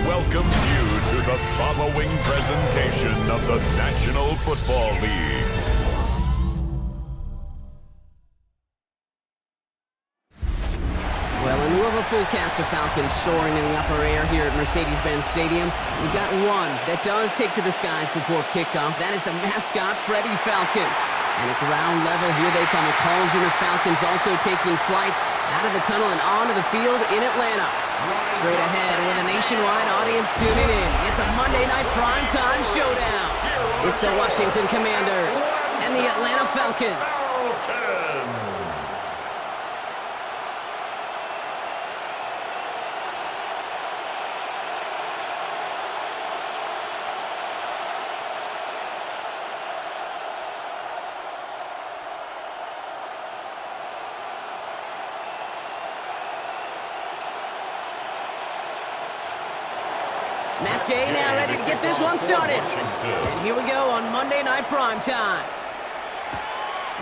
welcomes you to the following presentation of the National Football League. Well, in lieu of a full cast of Falcons soaring in the upper air here at Mercedes-Benz Stadium, we've got one that does take to the skies before kickoff. That is the mascot, Freddie Falcon. And at ground level, here they come. A Collision of Falcons also taking flight out of the tunnel and onto the field in Atlanta. Straight ahead with a nationwide audience tuning in. It's a Monday night primetime showdown. It's the Washington Commanders and the Atlanta Falcons. Matt Gay now ready to get this one started. And here we go on Monday Night Primetime.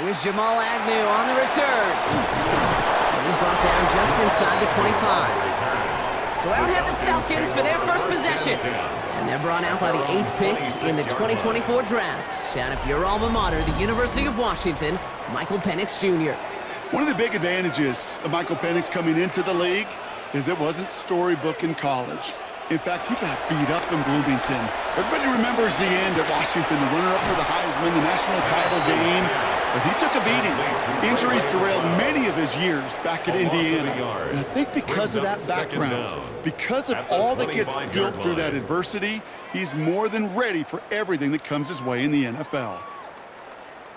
Here's Jamal Agnew on the return. And he's brought down just inside the 25. So out head the Falcons for their first possession. And they're brought out by the 8th pick in the 2024 draft. Out of your alma mater, the University of Washington, Michael Penix Jr. One of the big advantages of Michael Penix coming into the league is it wasn't storybook in college. In fact, he got beat up in Bloomington. Everybody remembers the end at Washington, the runner-up for the Heisman, the national title game. But he took a beating. Injuries derailed many of his years back at Indiana. And I think because of that background, because of all that gets built through that adversity, he's more than ready for everything that comes his way in the NFL.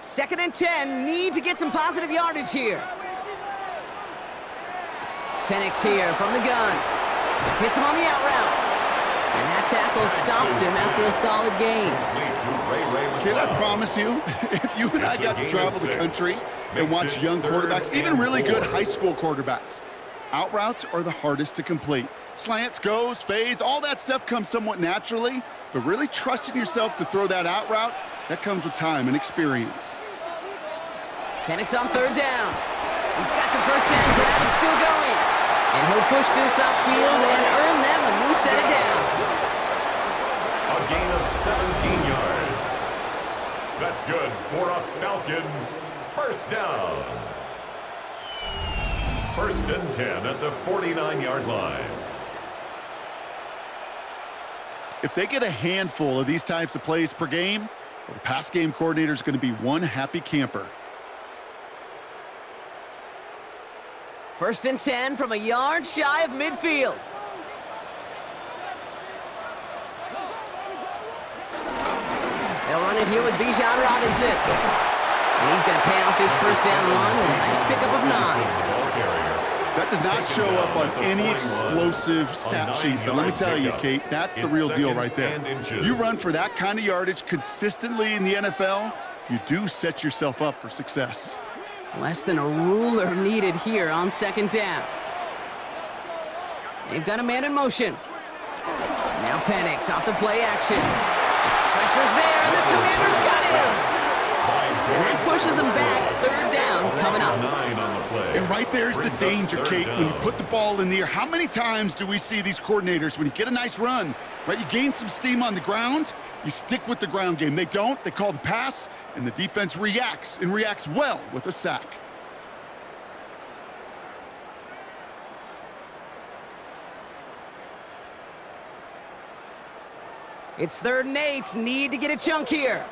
2nd and 10, need to get some positive yardage here. Penix here from the gun. Hits him on the out route. And that tackle stops him after a solid gain. Kid, I promise you, if you and I got to travel the country and watch young quarterbacks, even really good high school quarterbacks, out routes are the hardest to complete. Slants, goes, fades, all that stuff comes somewhat naturally, but really trusting yourself to throw that out route, that comes with time and experience. Penix on 3rd down. He's got the first down grab and still going. And he'll push this upfield and earn them a new set of downs. A gain of 17 yards. That's good for a Falcons first down. 1st and 10 at the 49-yard line. If they get a handful of these types of plays per game, well, the pass game coordinator is going to be one happy camper. 1st and 10 from a yard shy of midfield. They'll run it here with Bijan Robinson. And he's going to pay off his first down run with a nice pickup of 9. That does not show up on any explosive stat sheet, but let me tell you, Kate, that's the real deal right there. You run for that kind of yardage consistently in the NFL, you do set yourself up for success. Less than a ruler needed here on 2nd down. They've got a man in motion. Now Penix off the play action. Pressure's there, and the Commanders got him. And that pushes them back. 3rd down coming up. And right there's the danger, Kate, when you put the ball in the air. How many times do we see these coordinators, when you get a nice run, right, you gain some steam on the ground, you stick with the ground game. They don't, they call the pass, and the defense reacts, and reacts well with a sack. It's 3rd and 8. Need to get a chunk here.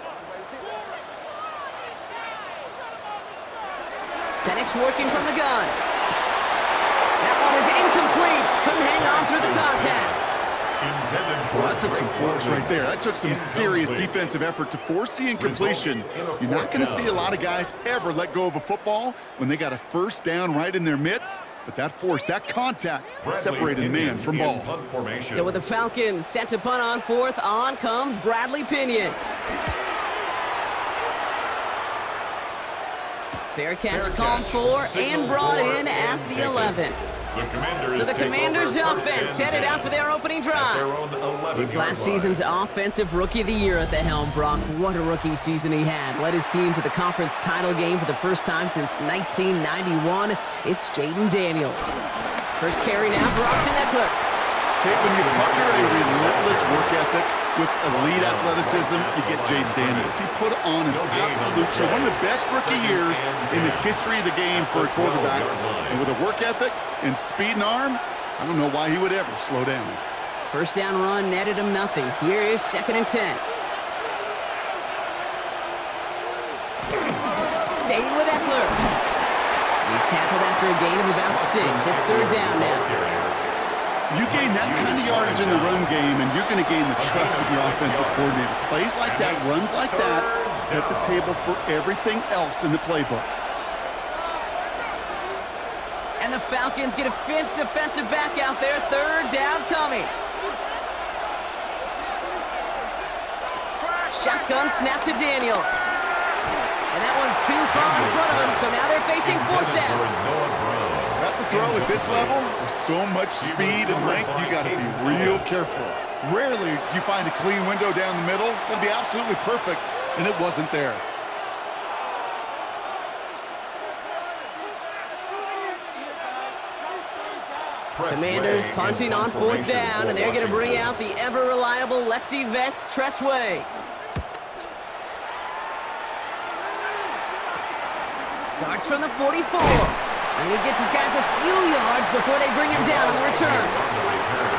Penix working from the gun. That one is incomplete. Couldn't hang on through the contact. Well, that took some force right there. That took some serious defensive effort to force the incompletion. You're not going to see a lot of guys ever let go of a football when they got a first down right in their midst. But that force, that contact, separated man from ball. So with the Falcons set to punt on 4th, on comes Bradley Pinion. Fair catch called for and brought in at the 11. So the Commanders' offense headed out for their opening drive. It's last season's Offensive Rookie of the Year at the helm, Brock. What a rookie season he had. Led his team to the conference title game for the first time since 1991. It's Jaden Daniels. First carry now for Austin Eckler. Hey, when you partner a relentless work ethic with elite athleticism, you get James Daniels. He put on an absolute show. One of the best rookie years in the history of the game for a quarterback. And with a work ethic and speed and arm, I don't know why he would ever slow down. First down run netted him nothing. Here is 2nd and 10. Staying with Eckler. He's tackled after a gain of about 6. It's 3rd down now. You gain that kind of yardage in the run game, and you're going to gain the trust of your offensive coordinator. Plays like that, runs like that, set the table for everything else in the playbook. And the Falcons get a 5th defensive back out there. 3rd down coming. Shotgun snap to Daniels. And that one's too far in front of him, so now they're facing 4th down. That's a throw at this level. With so much speed and length, you got to be real careful. Rarely do you find a clean window down the middle. It'll be absolutely perfect, and it wasn't there. Commanders punting on 4th down, and they're going to bring out the ever-reliable lefty vets, Tressway. Starts from the 44. And he gets his guys a few yards before they bring him down on the return.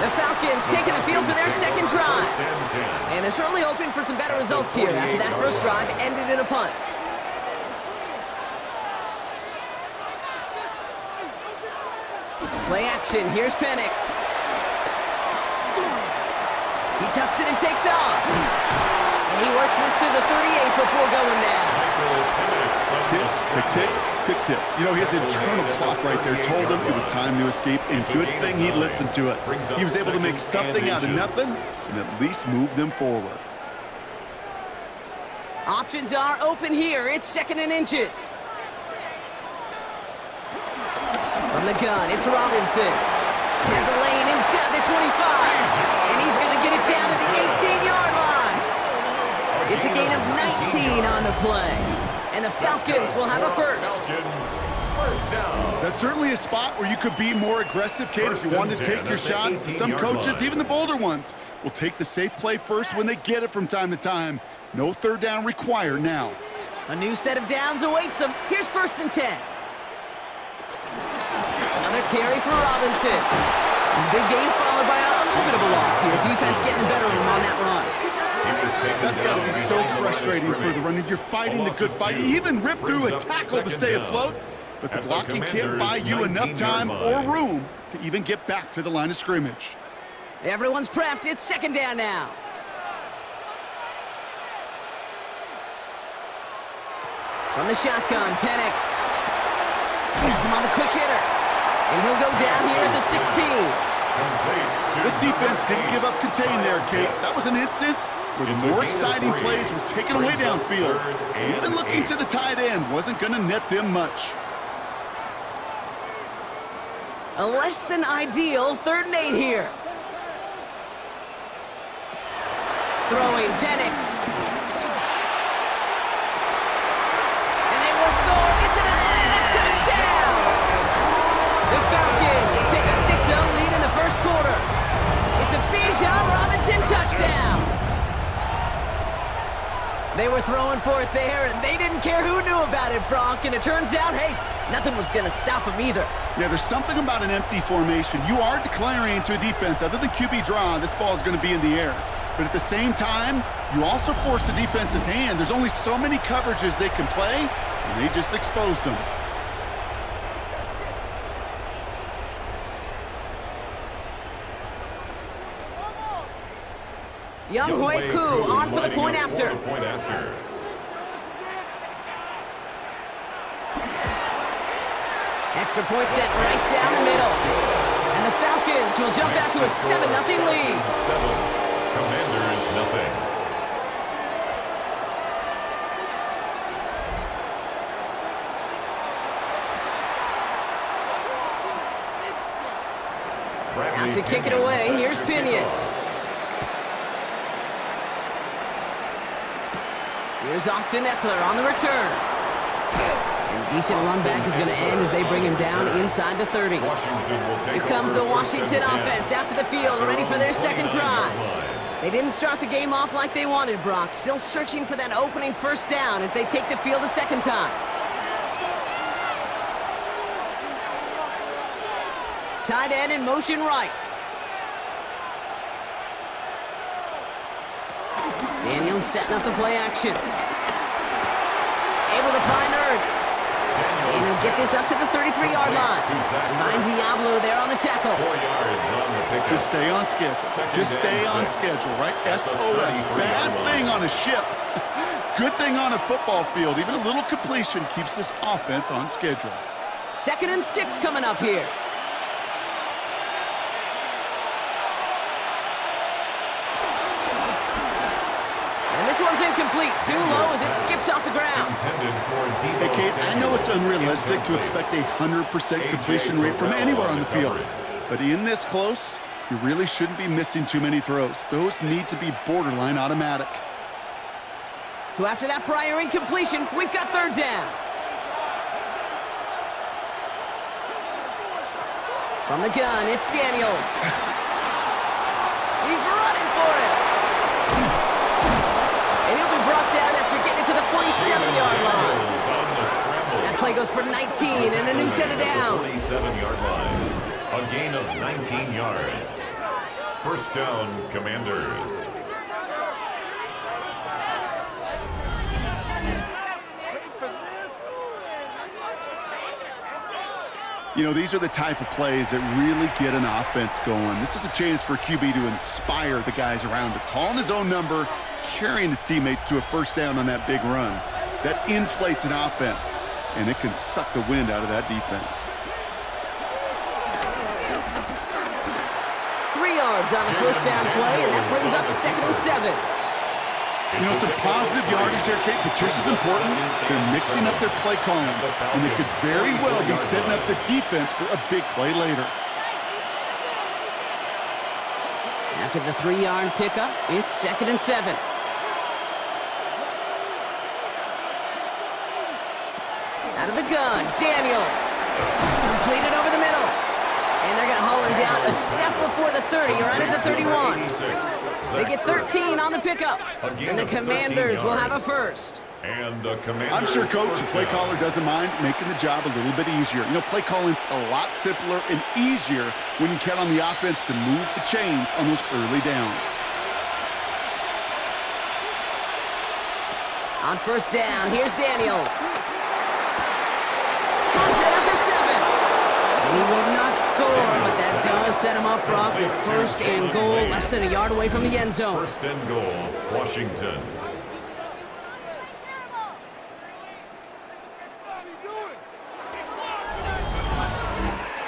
The Falcons taking the field for their 2nd drive. And they're certainly hoping for some better results here after that first drive ended in a punt. Play action. Here's Penix. He tucks it and takes off. And he works this to the 38 before going down. Tick, tick, tick, tick, tick. You know, his internal clock right there told him it was time to escape, and good thing he listened to it. He was able to make something out of nothing and at least move them forward. Options are open here. It's 2nd and inches. From the gun, it's Robinson. Has a lane inside the 25, and he's going to get it down to the 18-yard line. It's a gain of 19 on the play. And the Falcons will have a first. That's certainly a spot where you could be more aggressive, Kate, if you want to take your shots. Some coaches, even the bolder ones, will take the safe play first when they get it from time to time. No 3rd down required now. A new set of downs awaits them. Here's 1st and 10. Another carry for Robinson. And big gain followed by a little bit of a loss here. Defense getting the better of him on that run. That's got to be so frustrating for the runner. You're fighting the good fight. You even rip through a tackle to stay afloat, but the blocking can't buy you enough time or room to even get back to the line of scrimmage. Everyone's prepped. It's 2nd down now. From the shotgun, Penix. Gets him on the quick hitter. And he'll go down here at the 16. This defense didn't give up contain there, Kate. That was an instance where the more exciting plays were taken away downfield. Even looking to the tight end wasn't going to net them much. A less than ideal 3rd and 8 here. Throwing Penix. And they will score. It's a touchdown. The Falcons take a 6-0 lead in the first quarter. It's a Bijan Robinson touchdown. They were throwing for it there, and they didn't care who knew about it, Bronk. And it turns out, hey, nothing was going to stop them either. Yeah, there's something about an empty formation. You are declaring to a defense, other than QB draw, this ball is going to be in the air. But at the same time, you also force the defense's hand. There's only so many coverages they can play, and they just exposed them. Young Hui Koo on for the point after. Extra point set right down the middle. And the Falcons will jump out to a 7-0 lead. 7, Commanders nothing. Out to kick it away, here's Pinion. Here's Austin Eckler on the return. And Decent run back is going to end as they bring him down inside the 30. Here comes the Washington offense out to the field, ready for their second drive. They didn't start the game off like they wanted, Brock. Still searching for that opening first down as they take the field a second time. Tight end in motion right. Daniels setting up the play action. Able to find Ertz. And he'll get this up to the 33-yard line. Find Diablo there on the tackle. 4 yards on the pickup. Just stay on schedule. Just stay on schedule, right? SOS. Bad thing on a ship. Good thing on a football field. Even a little completion keeps this offense on schedule. 2nd and 6 coming up here. This one's incomplete. Too low as it skips off the ground. Hey, Kate, I know it's unrealistic to expect a 100% completion rate from anywhere on the field. But in this close, you really shouldn't be missing too many throws. Those need to be borderline automatic. So after that prior incompletion, we've got 3rd down. From the gun, it's Daniels. He's running for it. And he'll be brought down after getting it to the 47-yard line. That play goes for 19 and a new set of downs. 47-yard line. A gain of 19 yards. First down, Commanders. You know, these are the type of plays that really get an offense going. This is a chance for QB to inspire the guys around him. Calling his own number, carrying his teammates to a first down on that big run. That inflates an offense, and it can suck the wind out of that defense. 3 yards on the first down play, and that brings up 2nd and 7. You know, some positive yardage there, Kate, but just as important, they're mixing up their play calling, and they could very well be setting up the defense for a big play later. After the 3-yard pickup, it's 2nd and 7. Out of the gun, Daniels. Completed over the middle. And they're going to haul him down a step before the 30, right at the 31. They get 13 on the pickup, and the Commanders will have a first. I'm sure Coach, the play caller doesn't mind making the job a little bit easier. You know, play calling's a lot simpler and easier when you count on the offense to move the chains on those early downs. On first down, here's Daniels. Has it at the 7. And he will not score, but that does set him up, Brock, with 1st and goal, less than a yard away from the end zone. 1st and goal, Washington.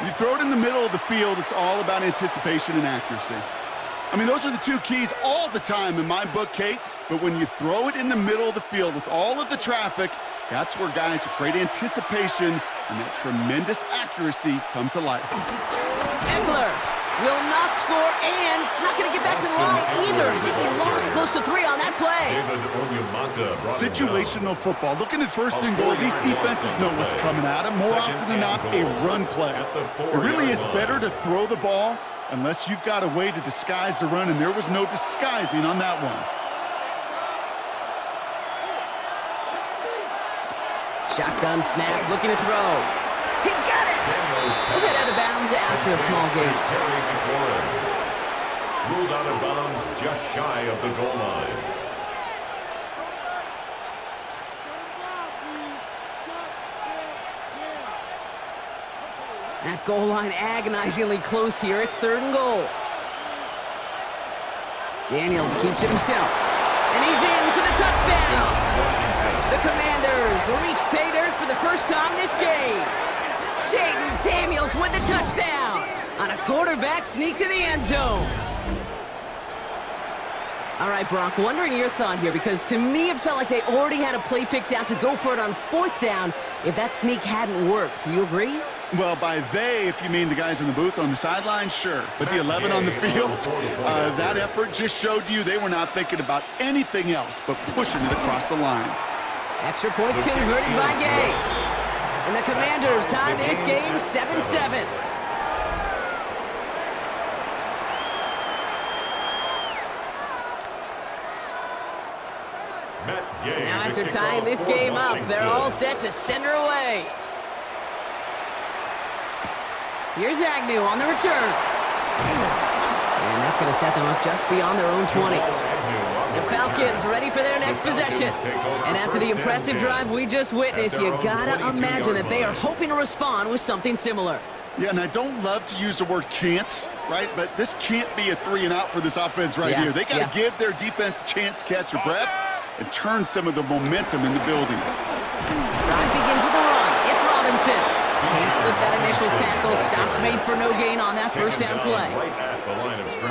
You throw it in the middle of the field, it's all about anticipation and accuracy. I mean, those are the two keys all the time in my book, Kate. But when you throw it in the middle of the field with all of the traffic, that's where guys with great anticipation and that tremendous accuracy come to life. Eckler will not score, and it's not going to get back to the line either. I think he lost close to 3 on that play. Situational football. Looking at 1st and goal, these defenses know what's coming at them. More often than not, a run play. It really is better to throw the ball unless you've got a way to disguise the run, and there was no disguising on that one. Shotgun snap, looking to throw. He's got it! We'll get out of bounds after a small gain. Ruled out of bounds just shy of the goal line. That goal line agonizingly close here. It's 3rd and goal. Daniels keeps it himself. And he's in for the touchdown. The Commanders reach pay dirt for the first time this game. Jaden Daniels with the touchdown on a quarterback sneak to the end zone. All right, Brock, wondering your thought here, because to me it felt like they already had a play picked out to go for it on 4th down if that sneak hadn't worked. Do you agree? Well, by they, if you mean the guys in the booth on the sideline, sure. But the 11 on the field, that effort just showed you they were not thinking about anything else but pushing it across the line. Extra point converted by Gay. And the Commanders tie this game 7-7. Now after tying this game up, they're all set to send her away. Here's Agnew on the return. And that's going to set them up just beyond their own 20. The Falcons ready for their next possession. And after the impressive drive we just witnessed, you gotta imagine that they are hoping to respond with something similar. Yeah, and I don't love to use the word can't, right? But this can't be a 3-and-out for this offense right here. They got to give their defense a chance to catch their breath and turn some of the momentum in the building. Drive begins with a run. It's Robinson. Can't slip that initial tackle. Stops made for no gain on that first down play.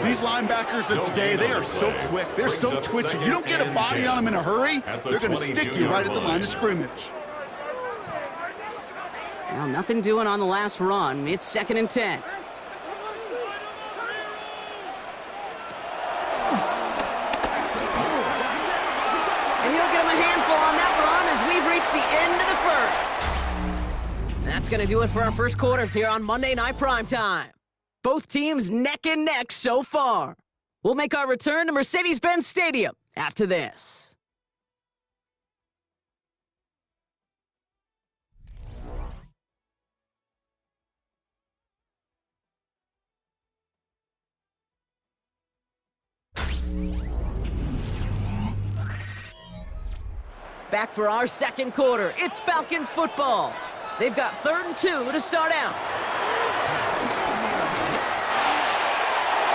These linebackers of today, they are so quick. They're so twitchy. You don't get a body on them in a hurry, they're going to stick you right at the line of scrimmage. Well, nothing doing on the last run. It's 2nd and 10. And he'll get him a handful on that run as we've reached the end of the first. That's going to do it for our first quarter here on Monday Night Primetime. Both teams neck and neck so far. We'll make our return to Mercedes-Benz Stadium after this. Back for our second quarter. It's Falcons football. They've got 3rd and 2 to start out.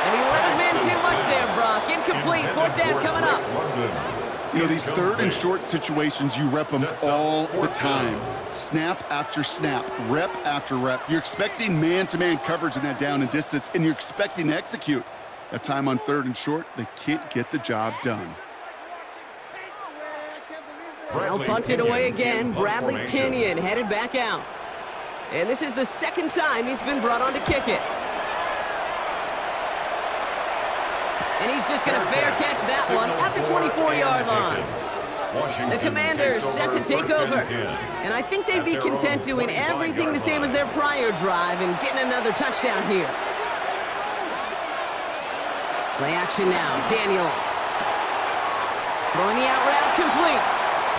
And he let his man too much there, Brock. Incomplete. 4th down coming up. You know, these 3rd and short situations, you rep them all the time. Snap after snap, rep after rep. You're expecting man-to-man coverage in that down and distance, and you're expecting to execute. That time on 3rd and short, they can't get the job done. Well punted away again. Bradley Pinion headed back out. And this is the 2nd time he's been brought on to kick it. And he's just going to fair catch that one at the 24-yard line. The Commanders set to take over. And I think they'd be content doing everything the same as their prior drive and getting another touchdown here. Play action now. Daniels. Throwing the out route complete.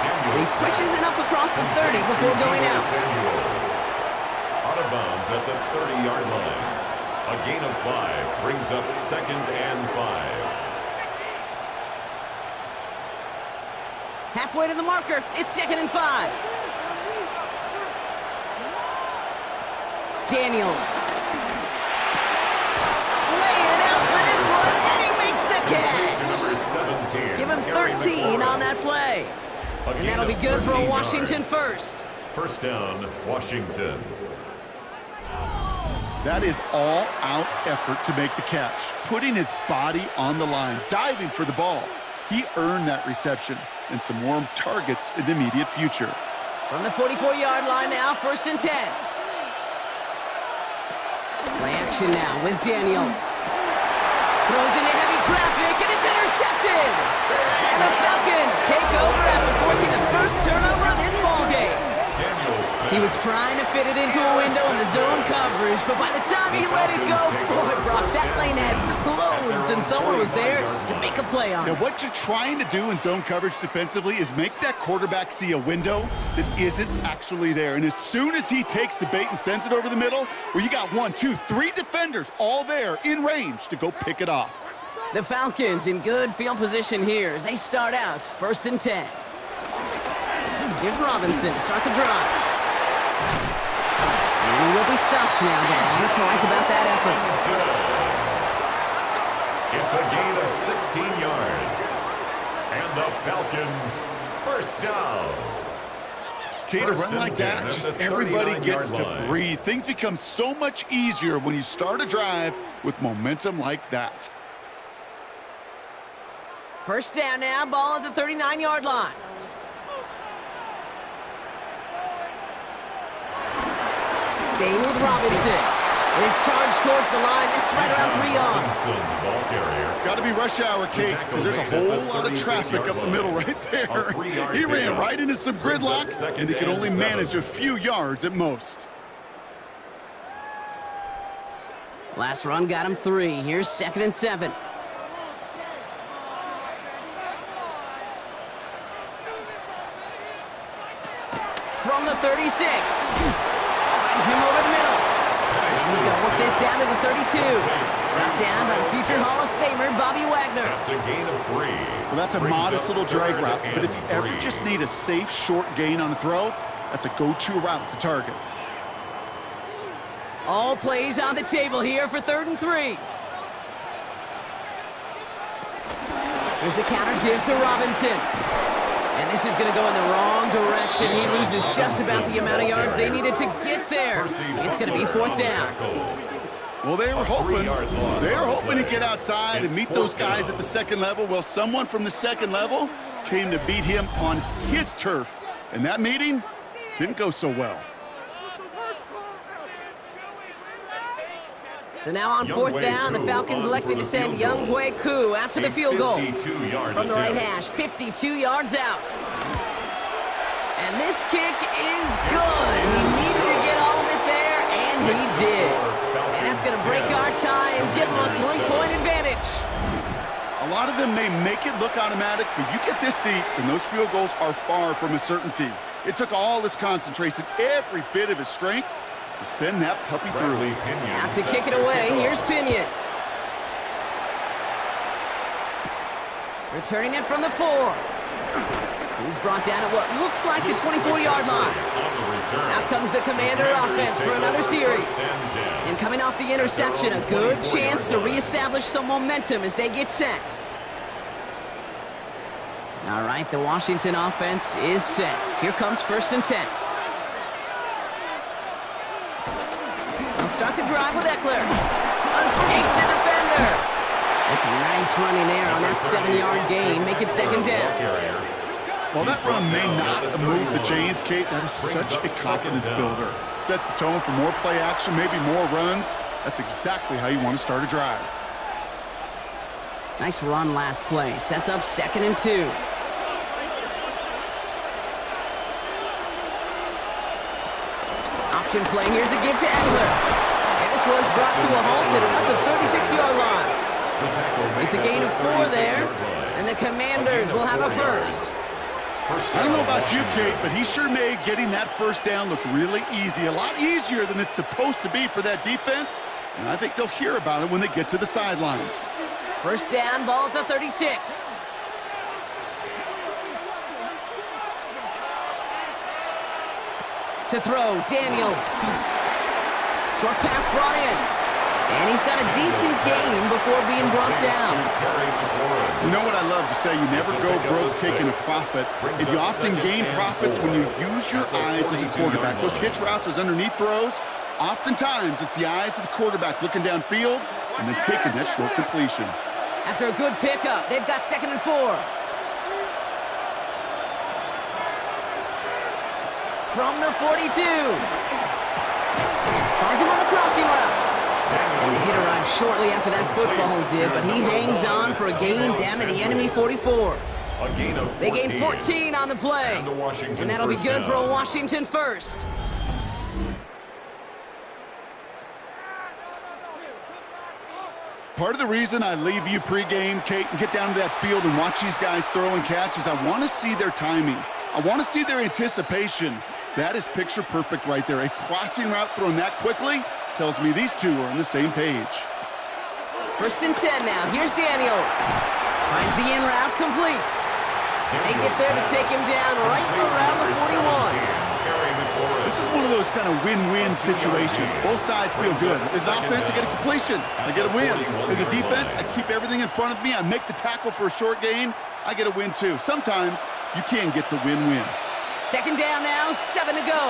He pushes it up across the 30 before going out. Out of bounds at the 30-yard line. A gain of 5 brings up 2nd and 5. Halfway to the marker. It's 2nd and 5. Daniels. Laying out for this one, and he makes the catch. Give him 13 on that play. And that'll be good for a Washington first. First down, Washington. That is all-out effort to make the catch, putting his body on the line, diving for the ball. He earned that reception and some warm targets in the immediate future. From the 44-yard line now, 1st and 10. Play action now with Daniels. Throws into heavy traffic, and it's intercepted! And the Falcons take over after forcing the first turnover of this ballgame. He was trying to fit it into a window in the zone coverage, but by the time he let it go, boy, Brock, that lane had closed, and someone was there to make a play on it. Now, what you're trying to do in zone coverage defensively is make that quarterback see a window that isn't actually there. And as soon as he takes the bait and sends it over the middle, well, you got 1, 2, 3 defenders all there in range to go pick it off. The Falcons in good field position here as they start out 1st and 10. Here's Robinson to start the drive. And he will be stopped now, but what to like about that effort? It's a gain of 16 yards. And the Falcons first down. Okay, to run like that, just everybody gets to breathe. Things become so much easier when you start a drive with momentum like that. First down now, ball at the 39-yard line. Staying with Robinson. Is charged towards the line. That's right around 3 yards. Ball carrier. Got to be rush hour, Kate, because there's a whole lot of traffic up the middle right there. He ran right into some gridlock, and he could only manage a few yards at most. Last run got him 3. Here's 2nd and 7. From the 36. Finds him over the middle. And he's going to work this down to the 32. Brought down by the future Hall of Famer, Bobby Wagner. That's a gain of 3. Well, that's a modest little drag route, but if you ever just need a safe, short gain on the throw, that's a go-to route to target. All plays on the table here for 3rd and 3. There's a counter give to Robinson. And this is going to go in the wrong direction. He loses just about the amount of yards they needed to get there. It's going to be 4th down. Well, they were hoping to get outside and meet those guys at the 2nd level. Well, someone from the 2nd level came to beat him on his turf. And that meeting didn't go so well. So now on 4th down, the Falcons elected to send Young Hui Koo after the field goal. From the right hash, 52 yards out. And this kick is good. He needed to get all of it there, and he did. And that's going to break our tie and give him a 3-point advantage. A lot of them may make it look automatic, but you get this deep, and those field goals are far from a certainty. It took all his concentration, every bit of his strength, to send that puppy through. Out to kick it away, here's Pinion. Returning it from the 4. He's brought down at what looks like the 24-yard line. Out comes the Commander offense for another series. And coming off the interception, a good chance to reestablish some momentum as they get set. All right, the Washington offense is set. Here comes 1st and 10. They'll start the drive with Eckler. Escapes a defender. That's a nice running there on that 7-yard gain. Make it 2nd down. While that run may not move the chains, Kate, that is such a confidence builder. Sets the tone for more play action, maybe more runs. That's exactly how you want to start a drive. Nice run last play. Sets up 2nd and 2. Option play. Here's a give to Eckler. And this one's brought to a halt at about the 36-yard line. It's a gain of 4 there, and the Commanders will have a 1st. I don't know about you, Kate, but he sure made getting that 1st down look really easy. A lot easier than it's supposed to be for that defense, and I think they'll hear about it when they get to the sidelines. 1st down, ball at the 36. To throw, Daniels. Short pass brought in. And he's got a decent gain before being brought down. You know what I love to say, you never go broke taking a profit. And you often gain profits when you use your eyes as a quarterback. Those hitch routes, those underneath throws, oftentimes it's the eyes of the quarterback looking downfield and then taking that short completion. After a good pickup, they've got 2nd and 4. From the 42. Finds him on the crossing route. And the hit arrived shortly after that football did, but he hangs on for a gain down to the enemy 44. They gain 14 on the play, and that'll be good for a Washington 1st. Part of the reason I leave you pregame, Kate, and get down to that field and watch these guys throw and catch is I want to see their timing. I want to see their anticipation. That is picture perfect right there. A crossing route thrown that quickly tells me these two are on the same page. 1st and 10 now. Here's Daniels. Finds the in route complete. And they get there to take him down right around the 41. This is one of those kind of win-win situations. Both sides feel good. As an offense, I get a completion. I get a win. As a defense, I keep everything in front of me. I make the tackle for a short gain. I get a win too. Sometimes you can get to win-win. 2nd down now, 7 to go.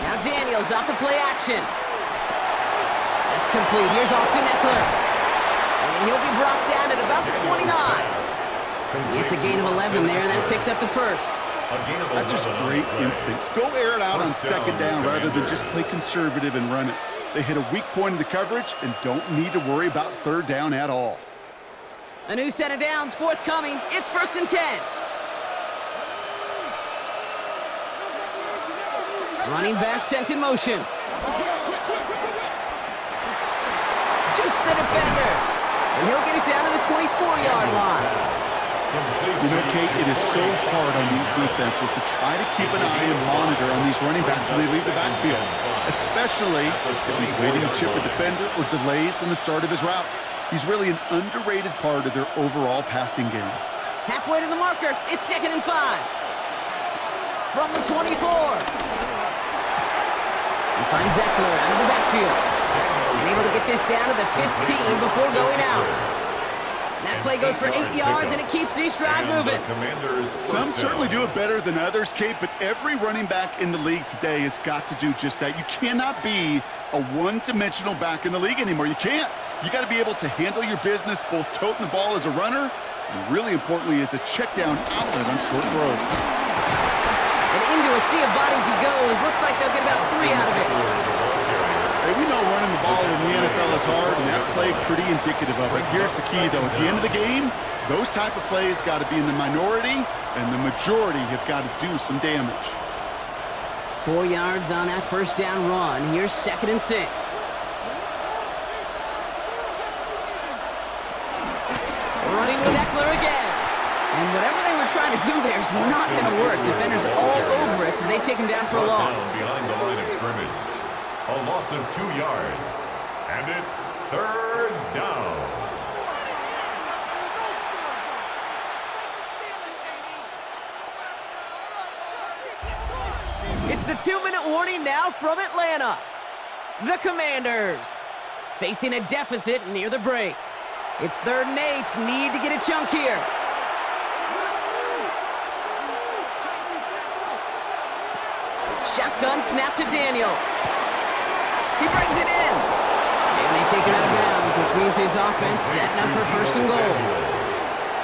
Now Daniels off the play action. That's complete. Here's Austin Eckler. And he'll be brought down at about the 29. It's a gain of 11 there, and that picks up the 1st. A gain of That's just 11 great on the play. instincts. Go air it out on First down, second down rather than just play Commanders. conservative and run it. They hit a weak point in the coverage and don't need to worry about third down at all. A new set of downs forthcoming. It's 1st and 10. Running back sent in motion. Juke the defender. And he'll get it down to the 24-yard line. You know, Kate, it is so hard on these defenses to try to keep an eye and monitor on these running backs when they leave the backfield, especially if he's waiting to chip a defender or delays in the start of his route. He's really an underrated part of their overall passing game. Halfway to the marker. It's 2nd and 5. From the 24. He finds Eckler out of the backfield. He's able to get this down to the 15 before going out. That play goes for 8 yards, and it keeps this drive moving. Some certainly do it better than others, Kate, but every running back in the league today has got to do just that. You cannot be a one-dimensional back in the league anymore. You can't. You got to be able to handle your business, both toting the ball as a runner, and really importantly as a check-down outlet on short throws. And into a sea of bodies he goes. Looks like they'll get about 3 out of it. Hey, we know running the ball in the NFL is hard, and that play pretty indicative of it. Here's the key, though. At the end of the game, those type of plays got to be in the minority, and the majority have got to do some damage. 4 yards on that first down run. Here's 2nd and 6. Running with Eckler again. And whatever they were trying to do there is not going to work. Defenders all over it, so they take him down for a loss. Behind the line of scrimmage. A loss of 2 yards. And it's 3rd down. It's the 2-minute warning now from Atlanta. The Commanders facing a deficit near the break. It's 3rd and 8. Need to get a chunk here. Shotgun snap to Daniels. He brings it in. And they take it out of bounds, which means his offense setting up for 1st and goal.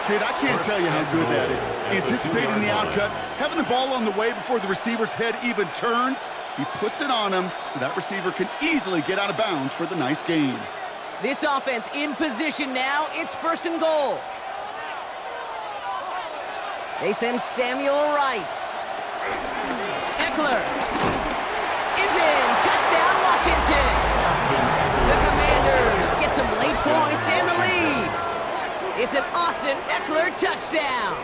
Kid, I can't tell you how good that is. Anticipating the outcut, having the ball on the way before the receiver's head even turns, he puts it on him so that receiver can easily get out of bounds for the nice gain. This offense in position now. It's 1st and goal. They send Samuel Wright. Eckler is in. Touchdown, Washington. The Commanders get some late points and the lead. It's an Austin Eckler touchdown.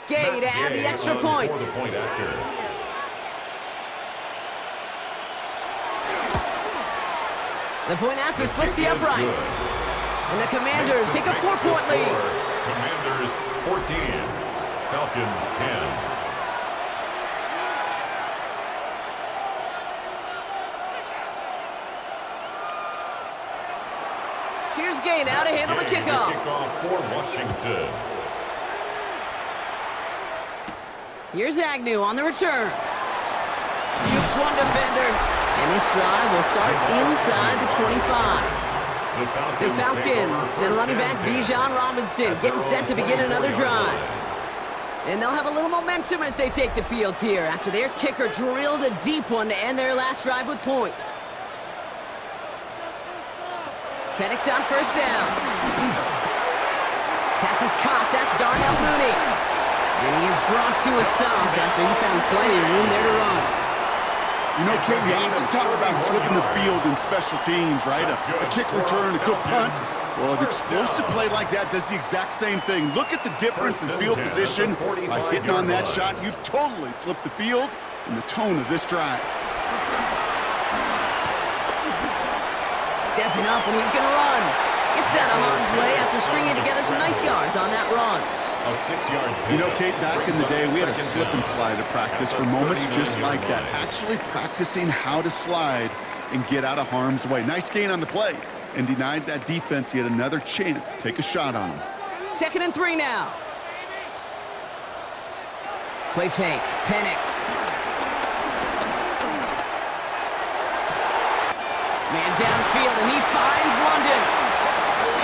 Gay to add the extra point. The point after splits the uprights. And the Commanders take a 4-point lead. Commanders 14, Falcons 10. Here's Gay now to handle the kickoff. Kickoff for Washington. Here's Agnew on the return. Jukes one defender. And this drive will start inside the 25. The Falcons and running back Bijan Robinson getting set to begin another drive. And they'll have a little momentum as they take the field here after their kicker drilled a deep one to end their last drive with points. Penix on 1st down. Pass is caught. That's Darnell Mooney. And he is brought to a stop after he found plenty of room there to run. You know, Kim, you have to talk about flipping the field in special teams, right? A kick return, a good punt. Well, an explosive play like that does the exact same thing. Look at the difference in field position. By hitting on that shot, you've totally flipped the field and the tone of this drive. Stepping up, and he's going to run. Gets out of harm's way after stringing together some nice yards on that run. A 6-yard pickup. You know, Kate, back in the day, we had a slip and slide at practice for moments just like that. Actually practicing how to slide and get out of harm's way. Nice gain on the play. and denied that defense yet another chance to take a shot on him. 2nd and 3 now. Play fake. Penix. Man downfield, and he finds London.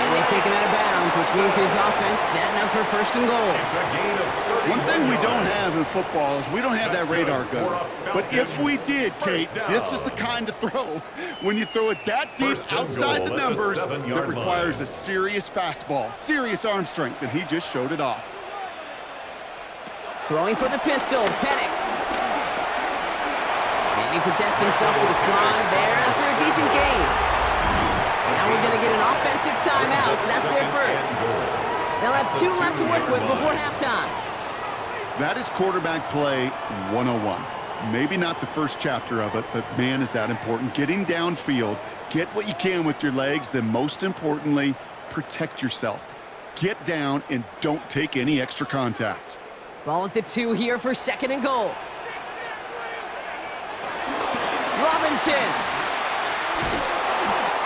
And they take him out of bounds, which means his offense setting up for 1st and goal. It's a gain of 30 One thing we yards. don't have in football is we don't have that radar gun. But if we did, Kate, this is the kind of throw. When you throw it that deep First and outside the goal at the numbers, 7-yard that requires line. a serious fastball, serious arm strength, and he just showed it off. Throwing for the pistol, Penix. And he protects himself with a slide there after a decent gain. Now we're going to get an offensive timeout, so that's their first. They'll have 2 left to work with before halftime. That is quarterback play 101. Maybe not the first chapter of it, but man, is that important. Getting downfield, get what you can with your legs, then most importantly, protect yourself. Get down and don't take any extra contact. Ball at the 2 here for 2nd and goal. Robinson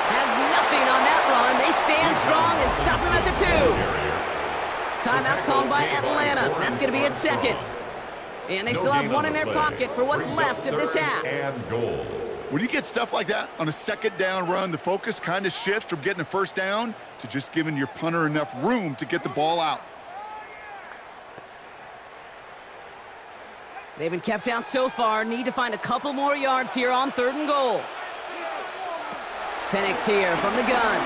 has nothing on that run. They stand strong and stop him at the 2. Timeout called by Atlanta. That's going to be at 2nd. And they still have 1 in their pocket for what's left of this half. And goal. When you get stuff like that on a 2nd down run, the focus kind of shifts from getting a 1st down to just giving your punter enough room to get the ball out. They've been kept out so far. Need to find a couple more yards here on 3rd and goal. Penix here from the gun.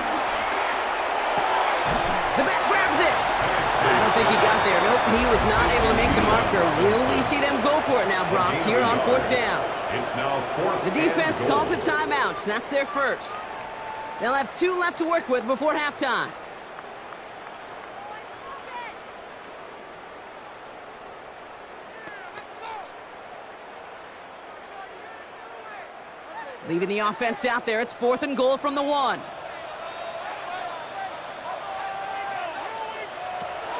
The back grabs it. I don't think he got there. Nope, he was not able to make the marker. Will we see them go for it now, Brock, here on 4th down? It's now 4th. The defense calls a timeout, so that's their first. They'll have 2 left to work with before halftime. Leaving the offense out there. It's 4th and goal from the 1.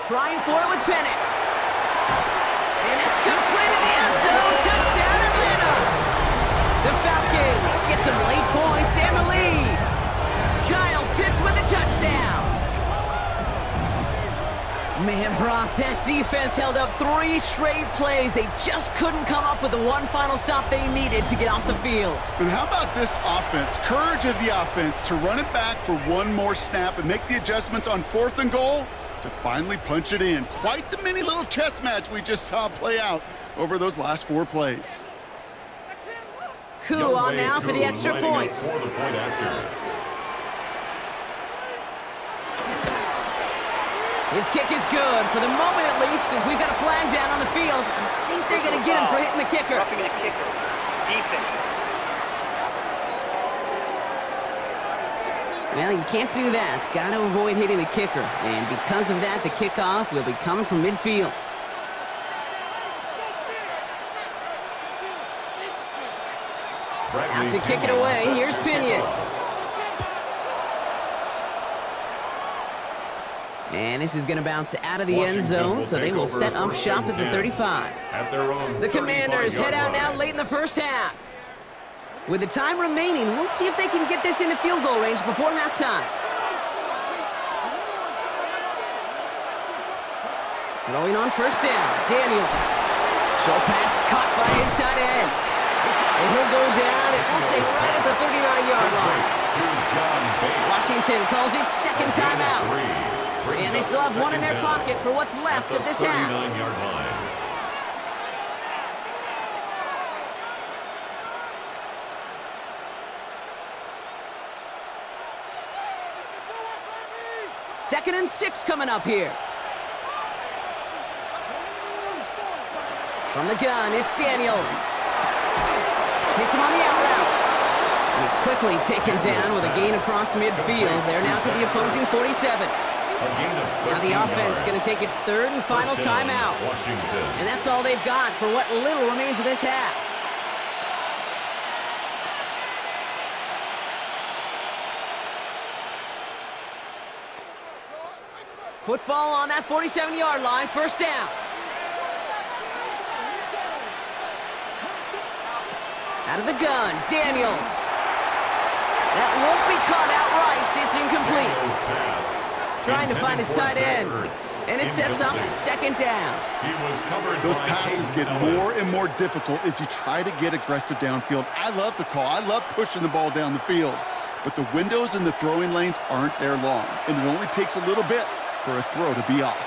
Trying for it with Penix. And it's complete in the end zone. Touchdown, Atlanta. The Falcons get some late points and the lead. Kyle Pitts with a touchdown. Man, Brock, that defense held up 3 straight plays. They just couldn't come up with the one final stop they needed to get off the field. And how about this offense? Courage of the offense to run it back for 1 more snap and make the adjustments on 4th and goal to finally punch it in. Quite the mini little chess match we just saw play out over those last 4 plays. Koo on now for the extra point. For the point after. His kick is good, for the moment at least, as we've got a flag down on the field. I think they're going to get him for hitting the kicker. Roughing the kicker. Defense. Well, you can't do that. Got to avoid hitting the kicker. And because of that, the kickoff will be coming from midfield. Out to kick it away. Here's Pinion. And this is going to bounce out of the end zone, so they will set up shop at the 35. The Commanders head out now late in the first half. With the time remaining, we'll see if they can get this into field goal range before halftime. Throwing on 1st down, Daniels. Short pass caught by his tight end. And he'll go down, and we'll say right at the 39-yard line. Washington calls it 2nd timeout. And they still have 1 in their pocket for what's left of this half. 39-yard line. Second and 6 coming up here. From the gun, it's Daniels. Hits him on the out route. And he's quickly taken down with a gain across midfield. They're now to the opposing 47. Now the offense going to take its 3rd and final timeout. Washington. And that's all they've got for what little remains of this half. Football on that 47-yard line, 1st down. Out of the gun, Daniels. That won't be caught outright. It's incomplete. Daniels' pass. Trying to find Intended his for tight Zach end. Ertz. And it sets up Incomplete. second down. He was covered Those by passes Caden get Ellis. more and more difficult as you try to get aggressive downfield. I love the call. I love pushing the ball down the field. But the windows in the throwing lanes aren't there long, and it only takes a little bit for a throw to be off.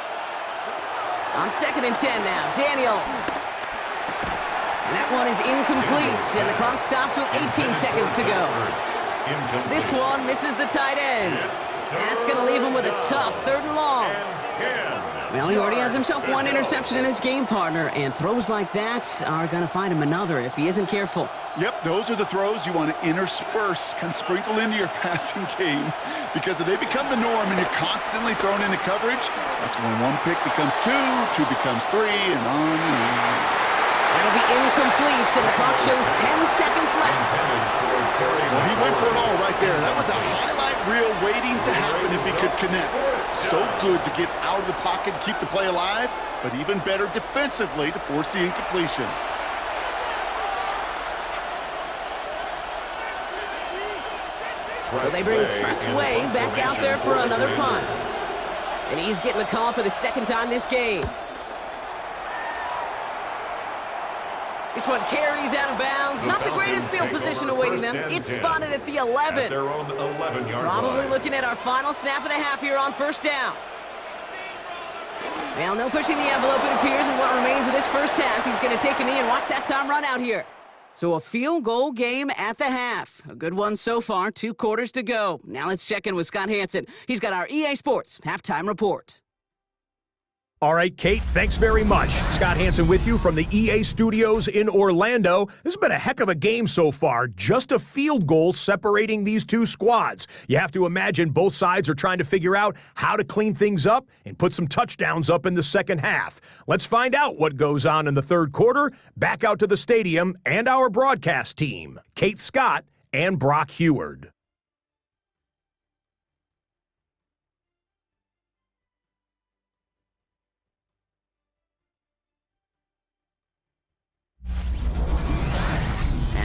On 2nd and 10 now, Daniels. And that one is incomplete, and the clock stops with 18 seconds to go. Incomplete. This one misses the tight end. And that's going to leave him with a tough 3rd and long. Well, he already has himself one interception in his game, partner, and throws like that are going to find him another if he isn't careful. Yep, those are the throws you want to intersperse, kind of sprinkle into your passing game. Because if they become the norm and you're constantly thrown into coverage, that's when one pick becomes two, two becomes three, and on and on. That'll be incomplete, and the clock shows 10 seconds left. Well, he went for it all right there. That was a highlight reel waiting to happen if he could connect. So good to get out of the pocket and keep the play alive, but even better defensively to force the incompletion. So they bring Tressway back out there for another punt. And he's getting the call for the 2nd time this game. This one carries out of bounds. Not the greatest field position awaiting them. It's spotted at the 11. Their own 11-yard Probably line. looking at our final snap of the half here on 1st down. Well, no pushing the envelope, it appears, in what remains of this first half. He's going to take a knee and watch that time run out here. So a field goal game at the half. A good one so far, 2 quarters to go. Now let's check in with Scott Hansen. He's got our EA Sports halftime report. All right, Kate, thanks very much. Scott Hansen with you from the EA Studios in Orlando. This has been a heck of a game so far. Just a field goal separating these two squads. You have to imagine both sides are trying to figure out how to clean things up and put some touchdowns up in the second half. Let's find out what goes on in the 3rd quarter. Back out to the stadium and our broadcast team, Kate Scott and Brock Heward.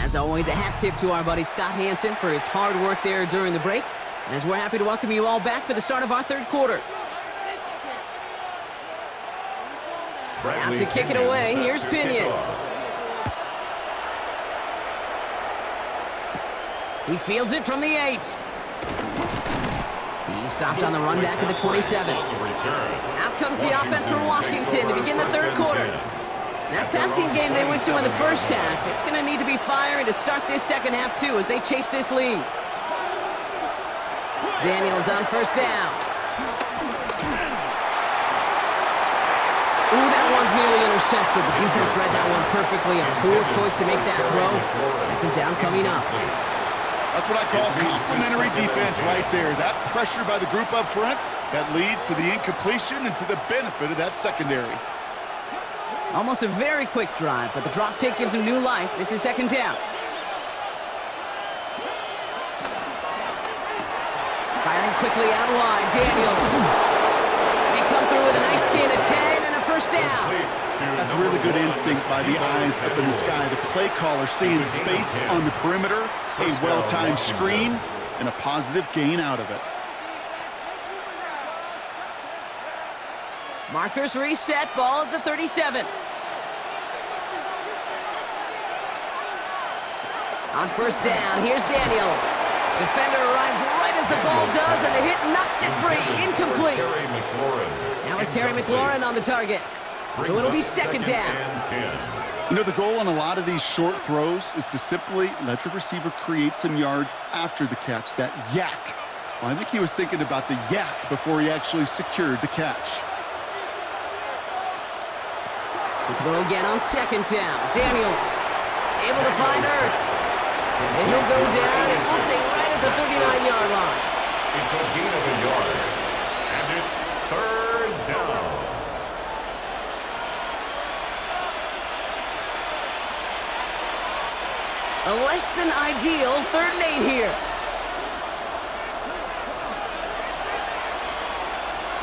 As always, a hat tip to our buddy Scott Hansen for his hard work there during the break. As we're happy to welcome you all back for the start of our 3rd quarter. Out to kick it away, here's Pinion. He fields it from the 8. He's stopped on the run back at the 27. Out comes the offense for Washington to begin the 3rd quarter. That passing game they went to in the first half, it's going to need to be firing to start this second half, too, as they chase this lead. Daniels on 1st down. Ooh, that one's nearly intercepted. The defense read that one perfectly. A poor choice to make that throw. 2nd down coming up. That's what I call complimentary defense right there. That pressure by the group up front, that leads to the incompletion and to the benefit of that secondary. Almost a very quick drive, but the drop kick gives him new life. This is 2nd down. Firing quickly out wide, Daniels. They come through with a nice gain of 10 and a 1st down. That's really good instinct by the eyes up in the sky. The play caller seeing space on the perimeter, a well-timed screen, and a positive gain out of it. Markers reset, ball at the 37. On 1st down, here's Daniels. Defender arrives right as the ball does, and the hit knocks it free. Incomplete. Now it's Terry McLaurin on the target. So it'll be 2nd down. You know, the goal on a lot of these short throws is to simply let the receiver create some yards after the catch, that yak. Well, I think he was thinking about the yak before he actually secured the catch. To throw again on 2nd down. Daniels able to find Ertz. And he'll go down, and we'll say right at the 39-yard line. It's a gain of a yard. And it's 3rd down. A less than ideal 3rd and 8 here.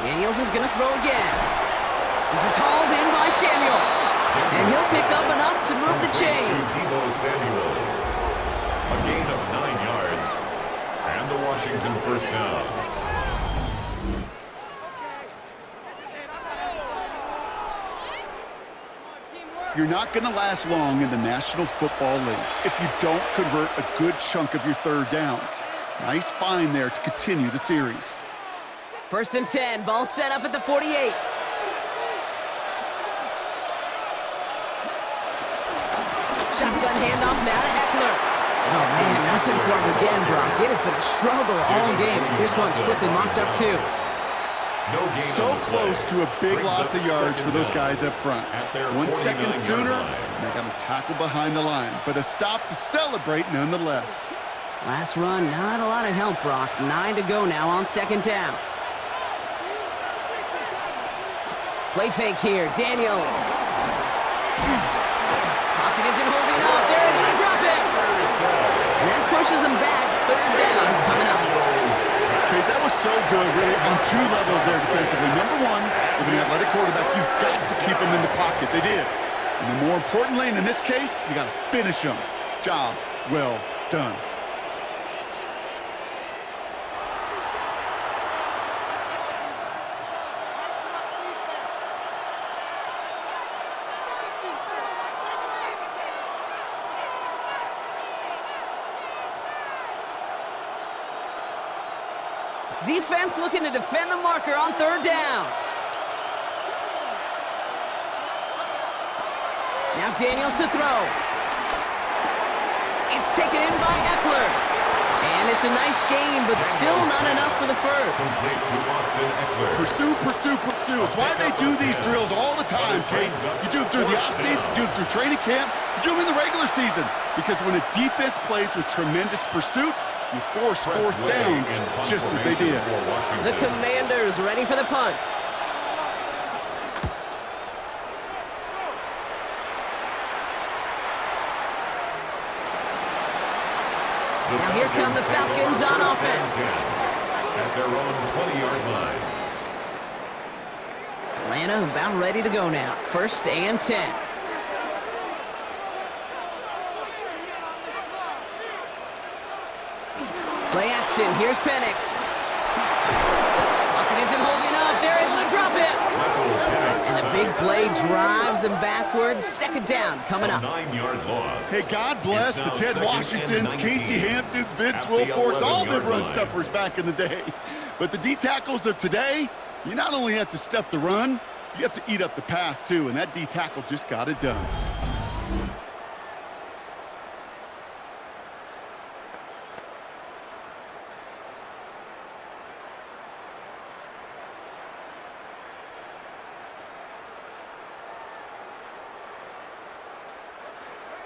Daniels is going to throw again. This is hauled in by Samuel. And he'll pick up enough to move the chains. Samuel. A gain of 9 yards. Washington first down. You're not going to last long in the National Football League if you don't convert a good chunk of your third downs. Nice find there to continue the series. 1st and 10, ball set up at the 48. Shotgun handoff now to Eckler. Oh, man, nothing for him again, Brock. It has been a struggle all game as this one's quickly mopped up, too. No gain So on the close play. to a big Brings loss up of yards for second those down guys up front. at their 1 second 49-yard sooner, line. they got a tackle behind the line, but a stop to celebrate nonetheless. Last run, not a lot of help, Brock. 9 to go now on 2nd down. Play fake here, Daniels. Pocket isn't holding up. They're able to drop it. And that pushes them back. 3rd down coming up. Okay, that was so good, really, on 2 levels there defensively. Number one, with an athletic quarterback, you've got to keep him in the pocket. They did. And then more importantly, and in this case, you got to finish him. Job well done. Defense looking to defend the marker on 3rd down. Now Daniels to throw. It's taken in by Eckler. And it's a nice gain, but still not enough for the first. Complete to Austin Eckler. Pursue, pursue, pursue. It's why they do these drills all the time, Kate. You do them through the offseason, you do them through training camp, you do them in the regular season. Because when a defense plays with tremendous pursuit, you force 4th downs just as they did. The Commanders ready for the punt. Now here come the Falcons on offense. At their own 20-yard line. Atlanta about ready to go now. 1st and 10. Play action. Here's Penix. Pocket isn't holding up. They're able to drop it. And the big play drives them backwards. 2nd down coming up. 9-yard loss. Hey, God bless the Ted Washingtons, Casey Hamptons, Vince Wilforks, all the run stuffers back in the day. But the D-tackles of today, you not only have to stuff the run, you have to eat up the pass, too, and that D-tackle just got it done.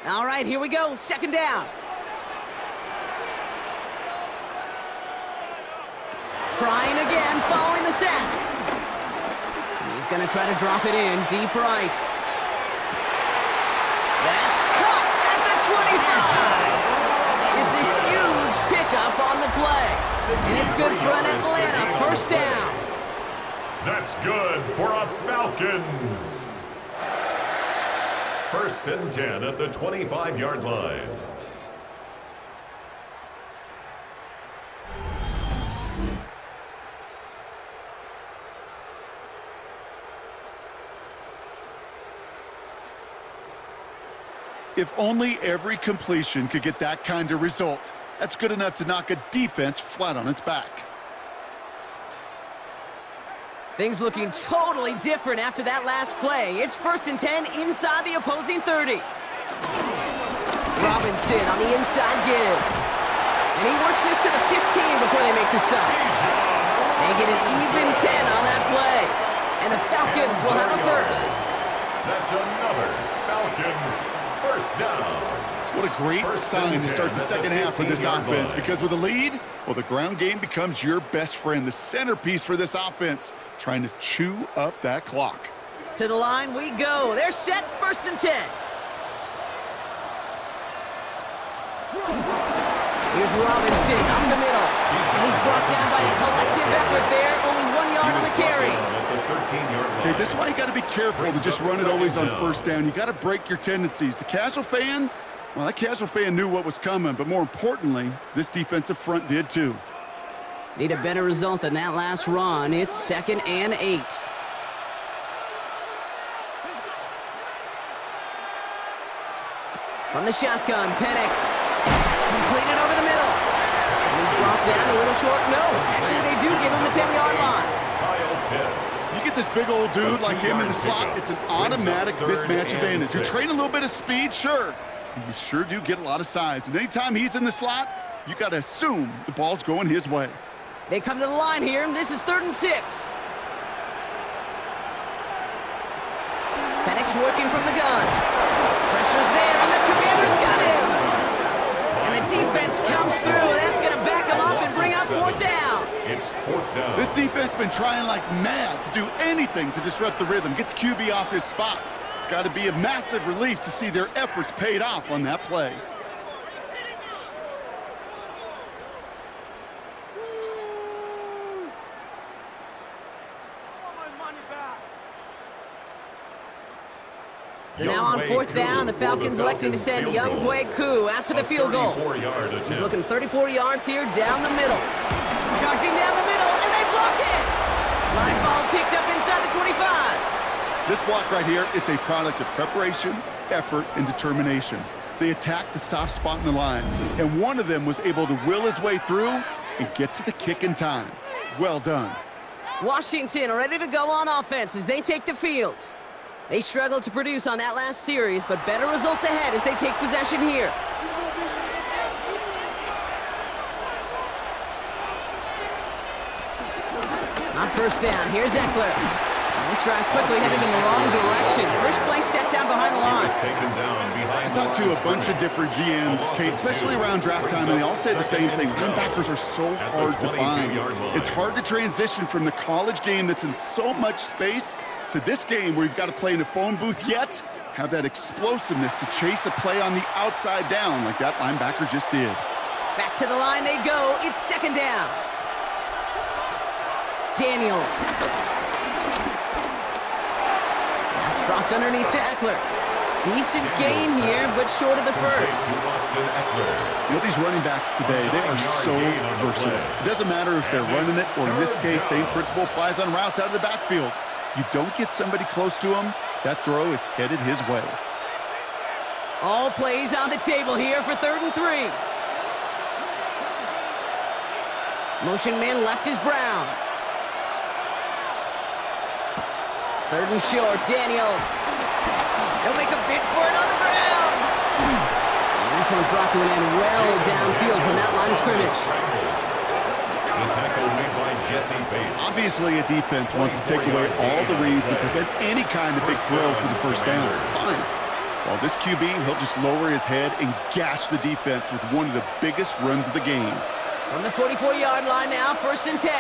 All right, here we go. 2nd down. Trying again, following the sack. He's going to try to drop it in, deep right. That's caught at the 25. It's a huge pickup on the play. And it's good for an Atlanta 1st down. That's good for a Falcons. 1st and 10 at the 25-yard line. If only every completion could get that kind of result. That's good enough to knock a defense flat on its back. Things looking totally different after that last play. It's 1st and 10 inside the opposing 30. Robinson on the inside give. And he works this to the 15 before they make the stop. They get an even 10 on that play. And the Falcons will have a first. That's another Falcons 1st down. What a great sign to start the 2nd half for this offense, because with a lead, well, the ground game becomes your best friend, the centerpiece for this offense, trying to chew up that clock. To the line we go. They're set. 1st and 10. Here's Robinson up the middle. And he's brought down by a collective effort there. Only 1 yard on the carry. Okay, this is why you got to be careful to just run it always on 1st down. You got to break your tendencies. The casual fan, well, that casual fan knew what was coming, but more importantly, this defensive front did too. Need a better result than that last run. It's 2nd and 8. From the shotgun, Penix. Completed over the middle. And he's brought down a little short. No, actually they do give him the 10-yard line. You get this big old dude like him in the slot, it's an automatic mismatch advantage. You train a little bit of speed, sure. But you sure do get a lot of size. And anytime he's in the slot, you got to assume the ball's going his way. They come to the line here, and this is 3rd and 6. Penix working from the gun. Pressure's there, and the Commanders got him. And the defense comes through. That's going to back him up and bring up 4th down. It's 4th down. This defense has been trying like mad to do anything to disrupt the rhythm, get the QB off his spot. It's got to be a massive relief to see their efforts paid off on that play. So now on 4th down, the Falcons electing to send Young Hui Koo after the field goal. He's looking 34 yards here down the middle. Charging down the middle, and they block it! Line ball picked up inside the 25. This block right here, it's a product of preparation, effort, and determination. They attacked the soft spot in the line, and one of them was able to will his way through and get to the kick in time. Well done. Washington ready to go on offense as they take the field. They struggled to produce on that last series, but better results ahead as they take possession here. On 1st down, here's Eckler. This drive's quickly headed in the wrong direction. First play set down behind the line. I talked to a bunch of different GMs, Kate, especially around draft time, and they all say the same thing. Linebackers are so hard to find. It's hard to transition from the college game that's in so much space to this game where you've got to play in a phone booth yet have that explosiveness to chase a play on the outside down like that linebacker just did. Back to the line they go. It's 2nd down. Daniels. That's dropped underneath to Eckler. Decent gain here, but short of the first. You know, these running backs today, they are so versatile. It doesn't matter if they're running it, or in this case, same principle applies on routes out of the backfield. You don't get somebody close to him, that throw is headed his way. All plays on the table here for 3rd and 3. Motion man left is Brown. 3rd and short, Daniels. They'll make a bid for it on the ground. And this one's brought to an end well downfield from that line of scrimmage. The tackle made by Jesse Bates. Obviously, a defense wants to take away all the reads and prevent any kind of big throw for the 1st down. Fine. While this QB, he'll just lower his head and gash the defense with one of the biggest runs of the game. From the 44-yard line now, 1st and 10.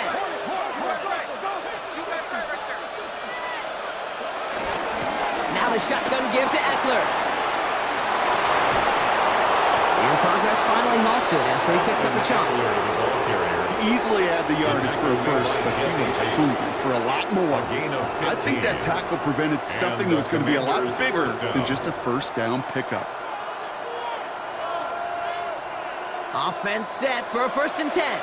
Now the shotgun give to Eckler. And progress finally halted after he picks up a chunk. Easily add the yardage for a first, but he was hungry for a lot more. I think that tackle prevented something that was going to be a lot bigger than just a 1st down pickup. Offense set for a 1st and 10.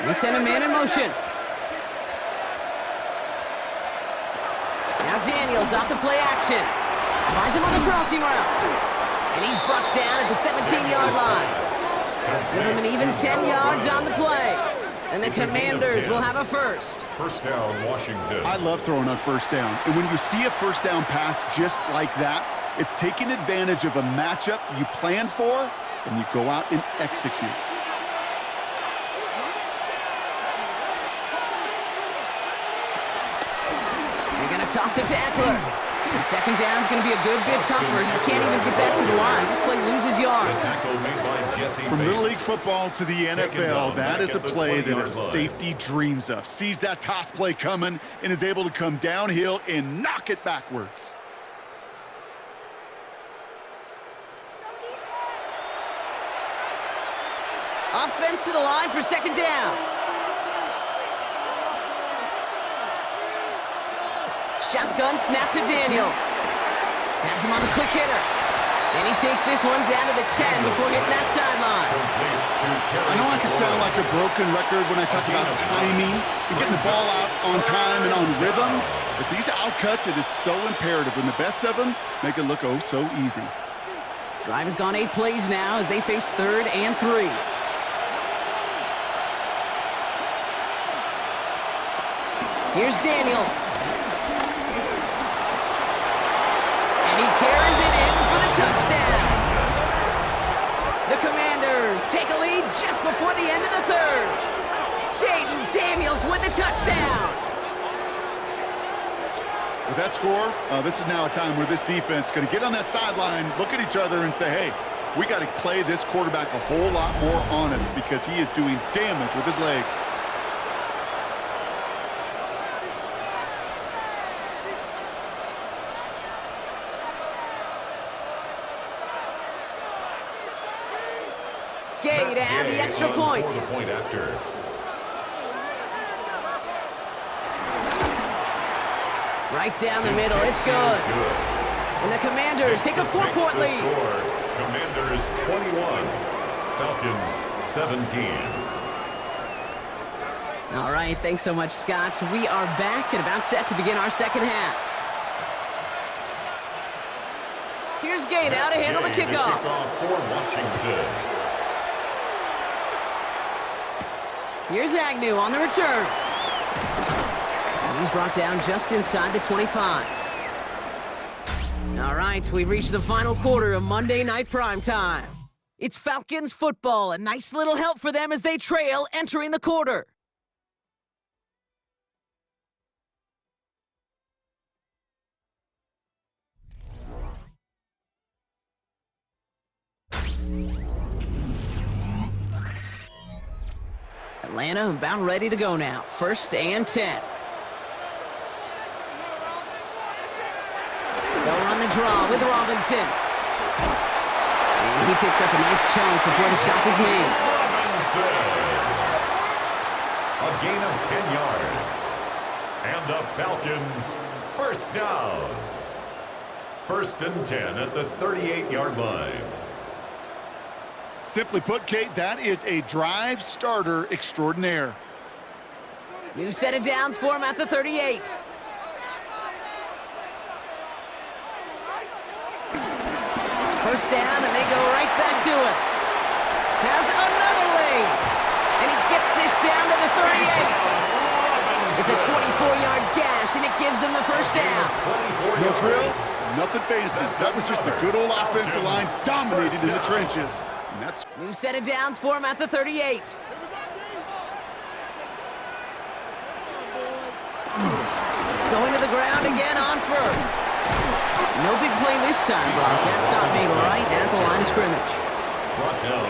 They send a man in motion. Now Daniels off the play action. Finds him on the crossing route. And he's brought down at the 17-yard line. Give him an even 10 yards on the play. And the Commanders will have a first. 1st down, Washington. I love throwing on 1st down. And when you see a 1st down pass just like that, it's taking advantage of a matchup you plan for, and you go out and execute. They're going to toss it to Eckler. And 2nd down's going to be a good bit tougher. You can't even get back to the line. This play loses yards. From Little League football to the NFL, that is a play that a safety dreams of. Sees that toss play coming and is able to come downhill and knock it backwards. Offense to the line for 2nd down. Shotgun snap to Daniels. Has him on the quick hitter. And he takes this one down to the 10 before hitting that sideline. I know I can sound like a broken record when I talk about timing and getting the ball out on time and on rhythm, but these outcuts, it is so imperative, and the best of them make it look oh so easy. Drive has gone 8 plays now as they face 3rd and 3. Here's Daniels. And he carries it in for the touchdown. The Commanders take a lead just before the end of the 3rd. Jaden Daniels with the touchdown. With that score, this is now a time where this defense is going to get on that sideline, look at each other and say, hey, we got to play this quarterback a whole lot more honest because he is doing damage with his legs. Gay to add the extra point. After. Right down the middle, it's good. And the Commanders take a 4-point lead. Commanders 21, Falcons 17. All right, thanks so much, Scott. We are back and about set to begin our second half. Here's Gay now to handle the kickoff. For Washington. Here's Agnew on the return. And he's brought down just inside the 25. All right, we've reached the final quarter of Monday Night Primetime. It's Falcons football, a nice little help for them as they trail entering the quarter. Atlanta about ready to go now. 1st and 10. They'll run the draw with Robinson. And he picks up a nice chunk before the stop is made. Robinson. A gain of 10 yards. And the Falcons, 1st down. 1st and 10 at the 38-yard line. Simply put, Kate, that is a drive starter extraordinaire. New set of downs for him at the 38. First down, and they go right back to it. Has another lead. And he gets this down to the 38. It's a 24-yard gash, and it gives them the first down. No frills, nothing fancy. That was just a good old offensive line dominated in the trenches. And that's new set of downs for him at the 38. Going to the ground again on 1st. No big play this time, Brock. That stop made right at the line of scrimmage.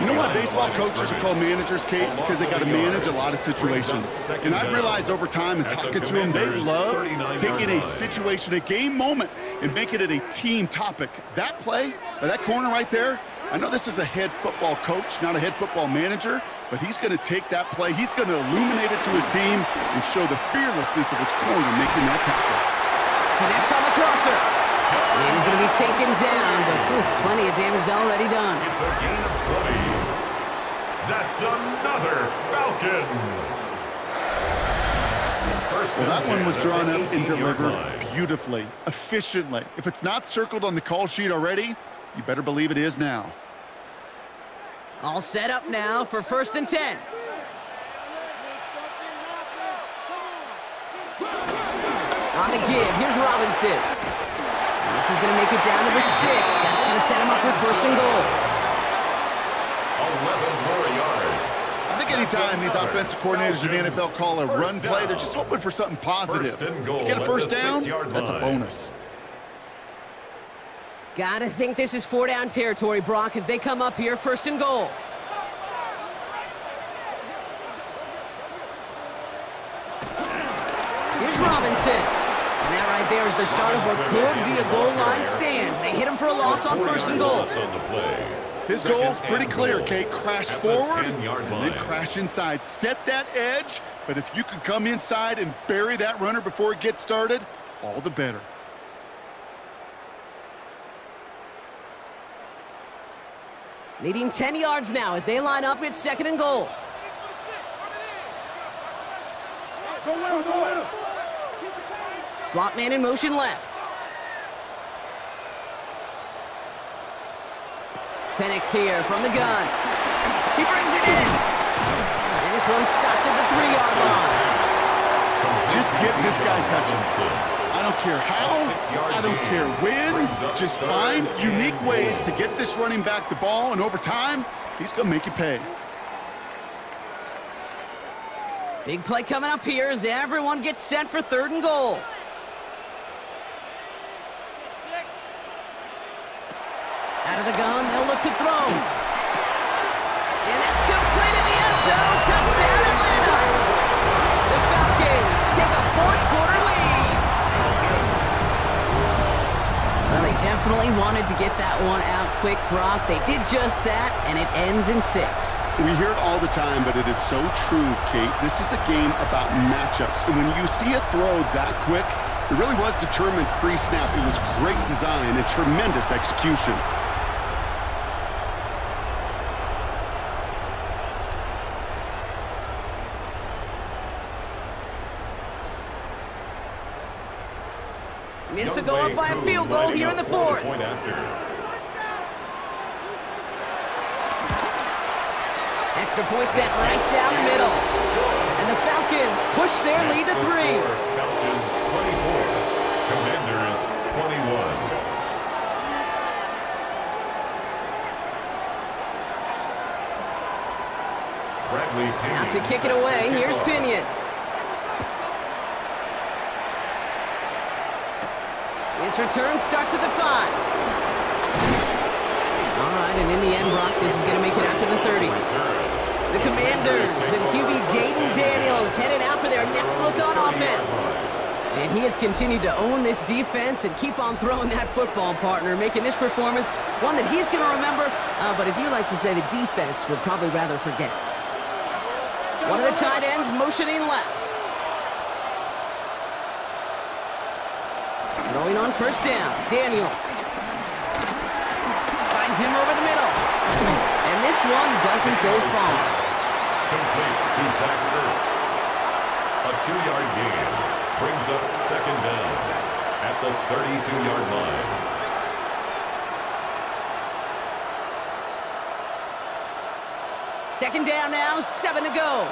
You know why baseball coaches are called managers, Kate? Because they got to manage a lot of situations. And I've realized over time and talking to them, they love taking a situation, a game moment, and making it a team topic. That play, or that corner right there, I know this is a head football coach, not a head football manager, but he's going to take that play, he's going to illuminate it to his team and show the fearlessness of his corner making that tackle. Connects on the crosser. And he's going to be taken down, but plenty of damage already done. It's a gain of 20. That's another Falcons. Well, that one was drawn up and delivered beautifully, efficiently. If it's not circled on the call sheet already, you better believe it is now. All set up now for 1st and 10. On the give, here's Robinson. And this is going to make it down to the 6. That's going to set him up with 1st and goal. 11 more yards. I think anytime these offensive coordinators in the NFL call a run play, they're just hoping for something positive. To get a first down, that's a bonus. Gotta think this is 4-down territory, Brock, as they come up here 1st and goal. Here's Robinson. And that right there is the start of what could be a goal line stand. They hit him for a loss on 1st and goal. His goal's pretty clear, Kate. Crash forward and then crash inside. Set that edge, but if you can come inside and bury that runner before it gets started, all the better. Needing 10 yards now as they line up at 2nd and goal. Slot man in motion left. Penix here from the gun. He brings it in. And this one's stopped at the 3-yard line. Just get this guy touches. I don't care how, I don't care when. Just find unique ways to get this running back the ball, and over time, he's going to make you pay. Big play coming up here as everyone gets set for 3rd and goal. Out of the gun, they'll look to throw. And that's complete in the end zone. Touchdown, Atlanta! The Falcons take a 4th-quarter lead. Well, they definitely wanted to get that one out quick, Brock. They did just that, and it ends in 6. We hear it all the time, but it is so true, Kate. This is a game about matchups. And when you see a throw that quick, it really was determined pre-snap. It was great design and tremendous execution. Missed to go up by a field goal here in the 4th. Extra point set right down the middle. And the Falcons push their lead to 3. Falcons 24, Commanders 21. Bradley Pinion. Out to kick it away, here's Pinion. This return starts at the 5. All right, and in the end, Brock, this is going to make it out to the 30. The Commanders and QB Jaden Daniels headed out for their next look on offense. And he has continued to own this defense and keep on throwing that football, partner, making this performance one that he's going to remember, but as you like to say, the defense would probably rather forget. One of the tight ends motioning left. Going on 1st down, Daniels. Finds him over the middle. And this one doesn't go far. Complete to Zach Ertz. A 2-yard gain brings up 2nd down at the 32-yard line. Second down now, 7 to go.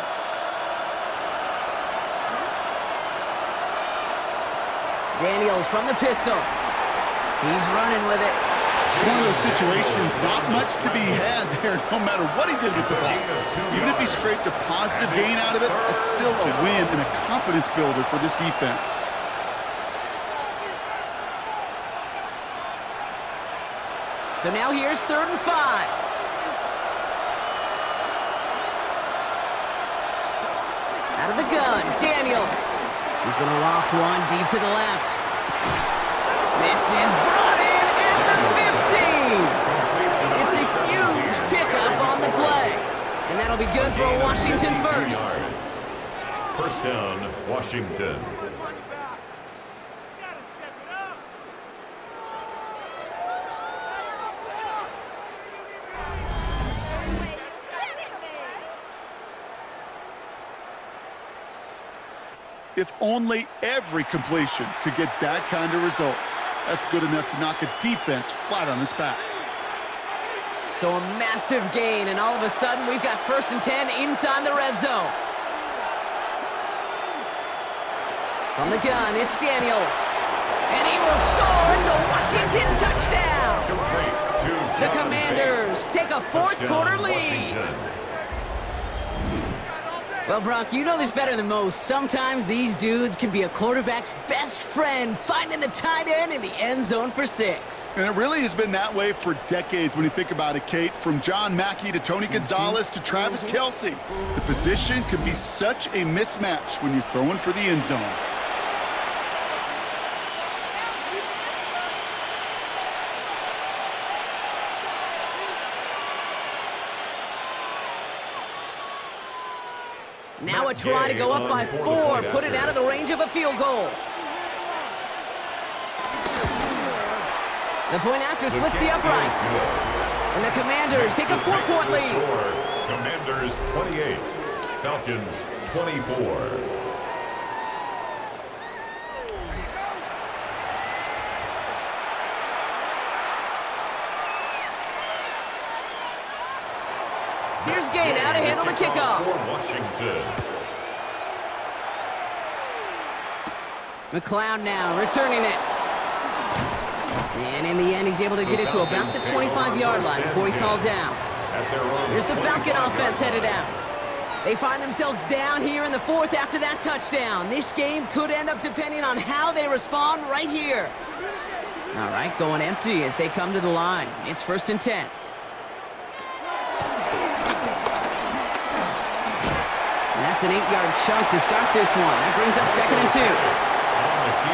Daniels from the pistol. He's running with it. It's one of those situations, not much to be had there, no matter what he did with the ball. Even if he scraped a positive gain out of it, it's still a win and a confidence builder for this defense. So now here's 3rd and 5. Out of the gun, Daniels. He's going to loft one deep to the left. This is brought in at the 15. It's a huge pickup on the play. And that'll be good for a Washington first. 1st down, Washington. If only every completion could get that kind of result. That's good enough to knock a defense flat on its back. So a massive gain, and all of a sudden we've got 1st and 10 inside the red zone. From the gun, it's Daniels. And he will score. It's a Washington touchdown. The Commanders take a 4th-quarter lead. Well, Brock, you know this better than most. Sometimes these dudes can be a quarterback's best friend, finding the tight end in the end zone for 6. And it really has been that way for decades when you think about it, Kate. From John Mackey to Tony Gonzalez to Travis Kelce. The position can be such a mismatch when you're throwing for the end zone. Now a try to go up by 4, put it out of the range of a field goal. The point after splits the uprights. And the Commanders take a 4-point lead. Commanders 28, Falcons 24. Here's Gay now to handle the kickoff. For Washington. McLeod now returning it. And in the end, he's able to get it to about the 25-yard line before he's hauled down. Here's the Falcon offense headed out. They find themselves down here in the fourth after that touchdown. This game could end up depending on how they respond right here. All right, going empty as they come to the line. It's 1st and 10. That's an 8-yard chunk to start this one. That brings up 2nd and 2.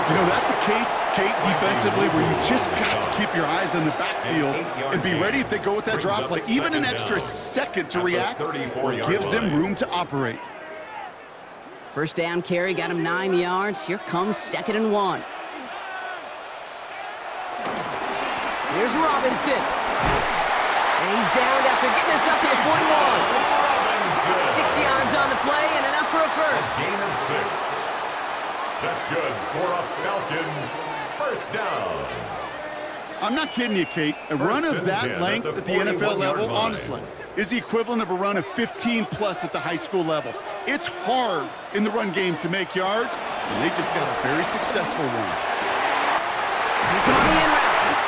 You know, that's a case, Kate, defensively, where you just got to keep your eyes on the backfield and be ready if they go with that drop play. Even an extra second to react gives them room to operate. First down carry got him 9 yards. Here comes 2nd and 1. Here's Robinson. And he's downed after getting this up to the 41. 6 yards on the play and enough for a first. Gain of 6. That's good for a Falcons first down. I'm not kidding you, Kate. A run of that length at the NFL level, honestly, is the equivalent of a run of 15-plus at the high school level. It's hard in the run game to make yards, and they just got a very successful one. It's on the in route.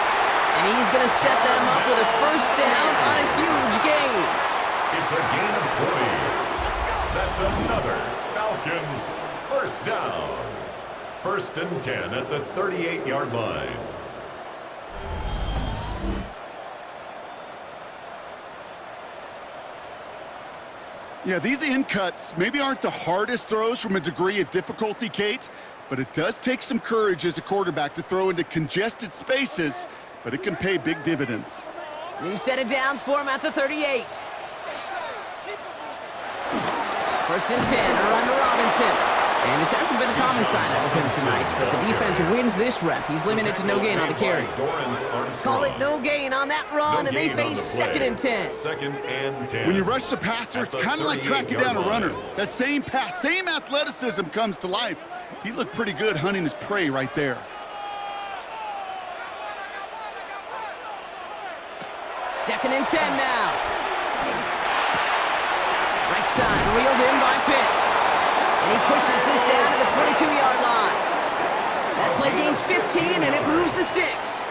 And he's going to set them up with a first down on a huge gain. It's a gain of 20. That's another Falcons first down. 1st and 10 at the 38-yard line. Yeah, these in cuts maybe aren't the hardest throws from a degree of difficulty, Kate, but it does take some courage as a quarterback to throw into congested spaces, but it can pay big dividends. New set of downs for him at the 38. 1st and 10, around to Robinson. And this hasn't been a common sign out of him tonight, but the defense wins this rep. He's limited to no gain on the carry. Call it no gain on that run, and they face 2nd and 10. 2nd and 10. When you rush the passer, it's kind of like tracking down a runner. That same pass, same athleticism comes to life. He looked pretty good hunting his prey right there. 2nd and 10 now. Right side, reeled in by Pitts. And he pushes this down to the 22-yard line. That play gains 15, and it moves the sticks.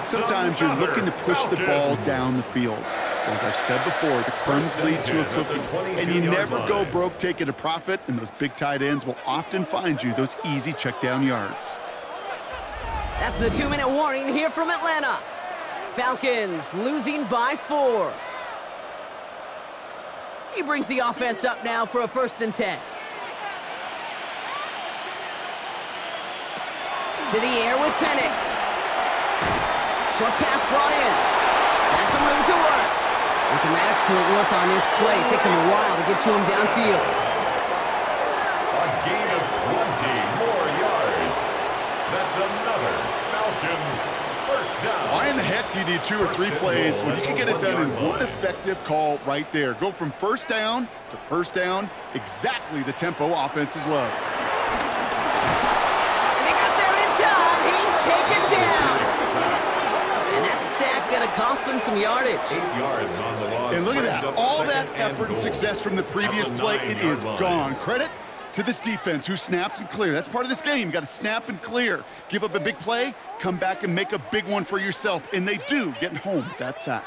Sometimes you're looking to push the ball down the field. As I've said before, the crumbs lead to a cookie. And you never go broke taking a profit, and those big tight ends will often find you those easy check-down yards. That's the 2-minute warning here from Atlanta. Falcons losing by 4. He brings the offense up now for a 1st and 10. To the air with Penix. Short pass brought in. Has some room to work. And some excellent work on this play. It takes him a while to get to him downfield. A gain of 20 more yards. That's another Falcons first down. Why in the heck do you need 2 or 3 plays when you can get it done in one effective call right there? Go from first down to first down, exactly the tempo offenses love. He's taken down. And that sack going to cost them some yardage. 8 yards on the loss. And look at that. All that effort and success from the previous play, it is gone. Credit to this defense who snapped and cleared. That's part of this game. You got to snap and clear. Give up a big play, come back and make a big one for yourself. And they do, getting home with that sack.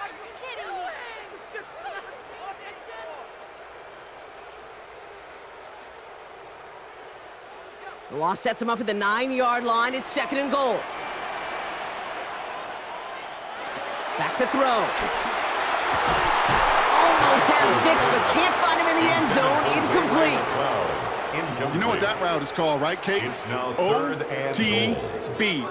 The loss sets him up at the 9-yard line. It's 2nd and goal. Back to throw. Almost had 6, but can't find him in the end zone. Incomplete. You know what that route is called, right, Kate? It's now 3rd and OTB,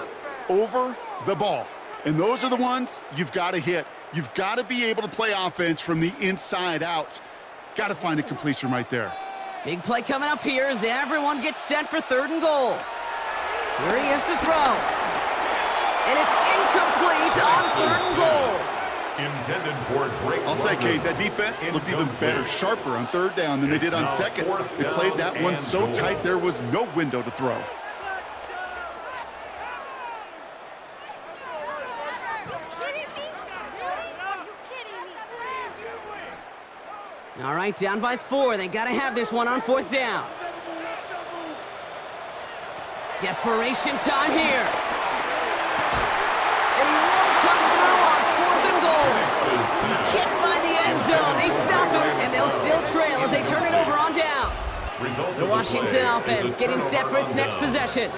over the ball. And those are the ones you've got to hit. You've got to be able to play offense from the inside out. Got to find a completion right there. Big play coming up here as everyone gets set for 3rd and goal. Here he is to throw. And it's incomplete on 3rd and goal. Intended for Drake. I'll say, Kate, that defense looked even better, sharper on third down than they did on second. They played that one so tight there was no window to throw. All right, down by 4. They got to have this one on 4th down. Desperation time here. And he won't come through on 4th and goal. He can't find the end zone. They stop him, and they'll still trail as they turn it over on downs. The Washington offense getting set for its next possession.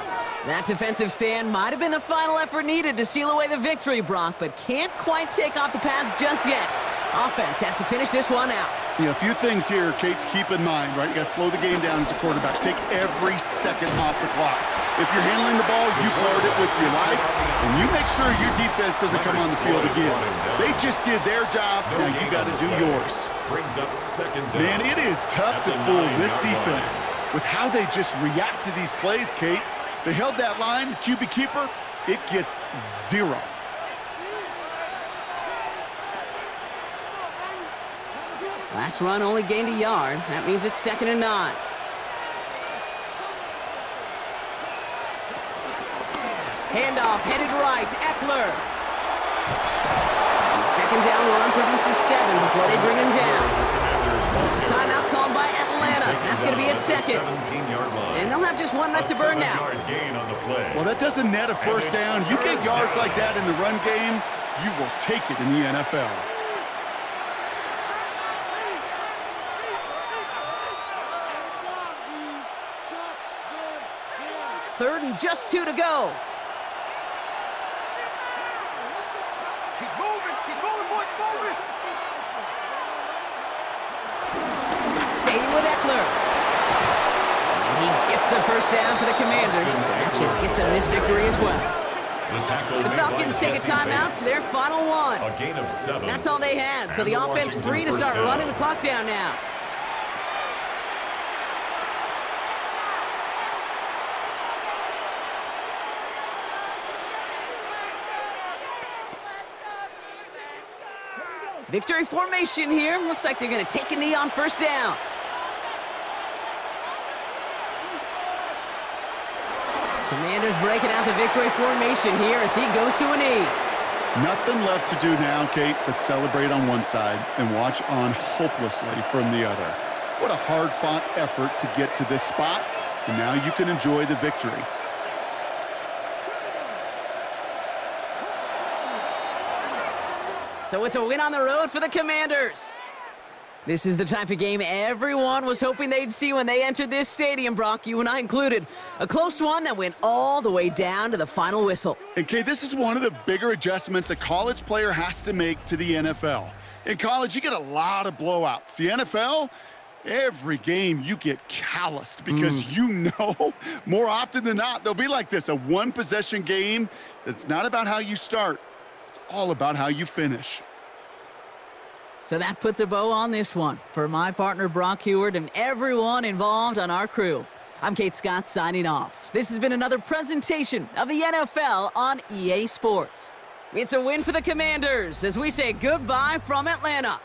That defensive stand might have been the final effort needed to seal away the victory, Brock, but can't quite take off the pads just yet. Offense has to finish this one out. Yeah, a few things here, Kate, to keep in mind, right? You got to slow the game down as a quarterback. Take every second off the clock. If you're handling the ball, you guard it with your life, and you make sure your defense doesn't come on the field again. They just did their job, now you got to do yours. Brings up 2nd down. Man, it is tough to fool this defense with how they just react to these plays, Kate. They held that line, the QB keeper, it gets 0. Last run only gained a yard. That means it's 2nd and 9. Handoff headed right. Eckler. And the 2nd down run produces 7 before they bring him down. Timeout called by Atlanta. That's going to be at 2nd. And they'll have just 1 left to burn now. Well, that doesn't net a first down. You get yards like that in the run game, you will take it in the NFL. 3rd and just 2 to go. He's moving, boys, moving. Staying with Eckler. And he gets the first down for the Commanders. That should get them this victory as well. The Falcons take a timeout to their final one. A gain of 7. That's all they had, so the offense free to start running the clock down now. Victory formation here. Looks like they're going to take a knee on 1st down. Commanders breaking out the victory formation here as he goes to a knee. Nothing left to do now, Kate, but celebrate on one side and watch on hopelessly from the other. What a hard-fought effort to get to this spot, and now you can enjoy the victory. So it's a win on the road for the Commanders. This is the type of game everyone was hoping they'd see when they entered this stadium, Brock, you and I included. A close one that went all the way down to the final whistle. And, Kate, this is one of the bigger adjustments a college player has to make to the NFL. In college, you get a lot of blowouts. The NFL, every game you get calloused because you know more often than not they'll be like this, a one-possession game that's not about how you start. It's all about how you finish. So that puts a bow on this one. For my partner, Brock Heward, and everyone involved on our crew, I'm Kate Scott signing off. This has been another presentation of the NFL on EA Sports. It's a win for the Commanders as we say goodbye from Atlanta.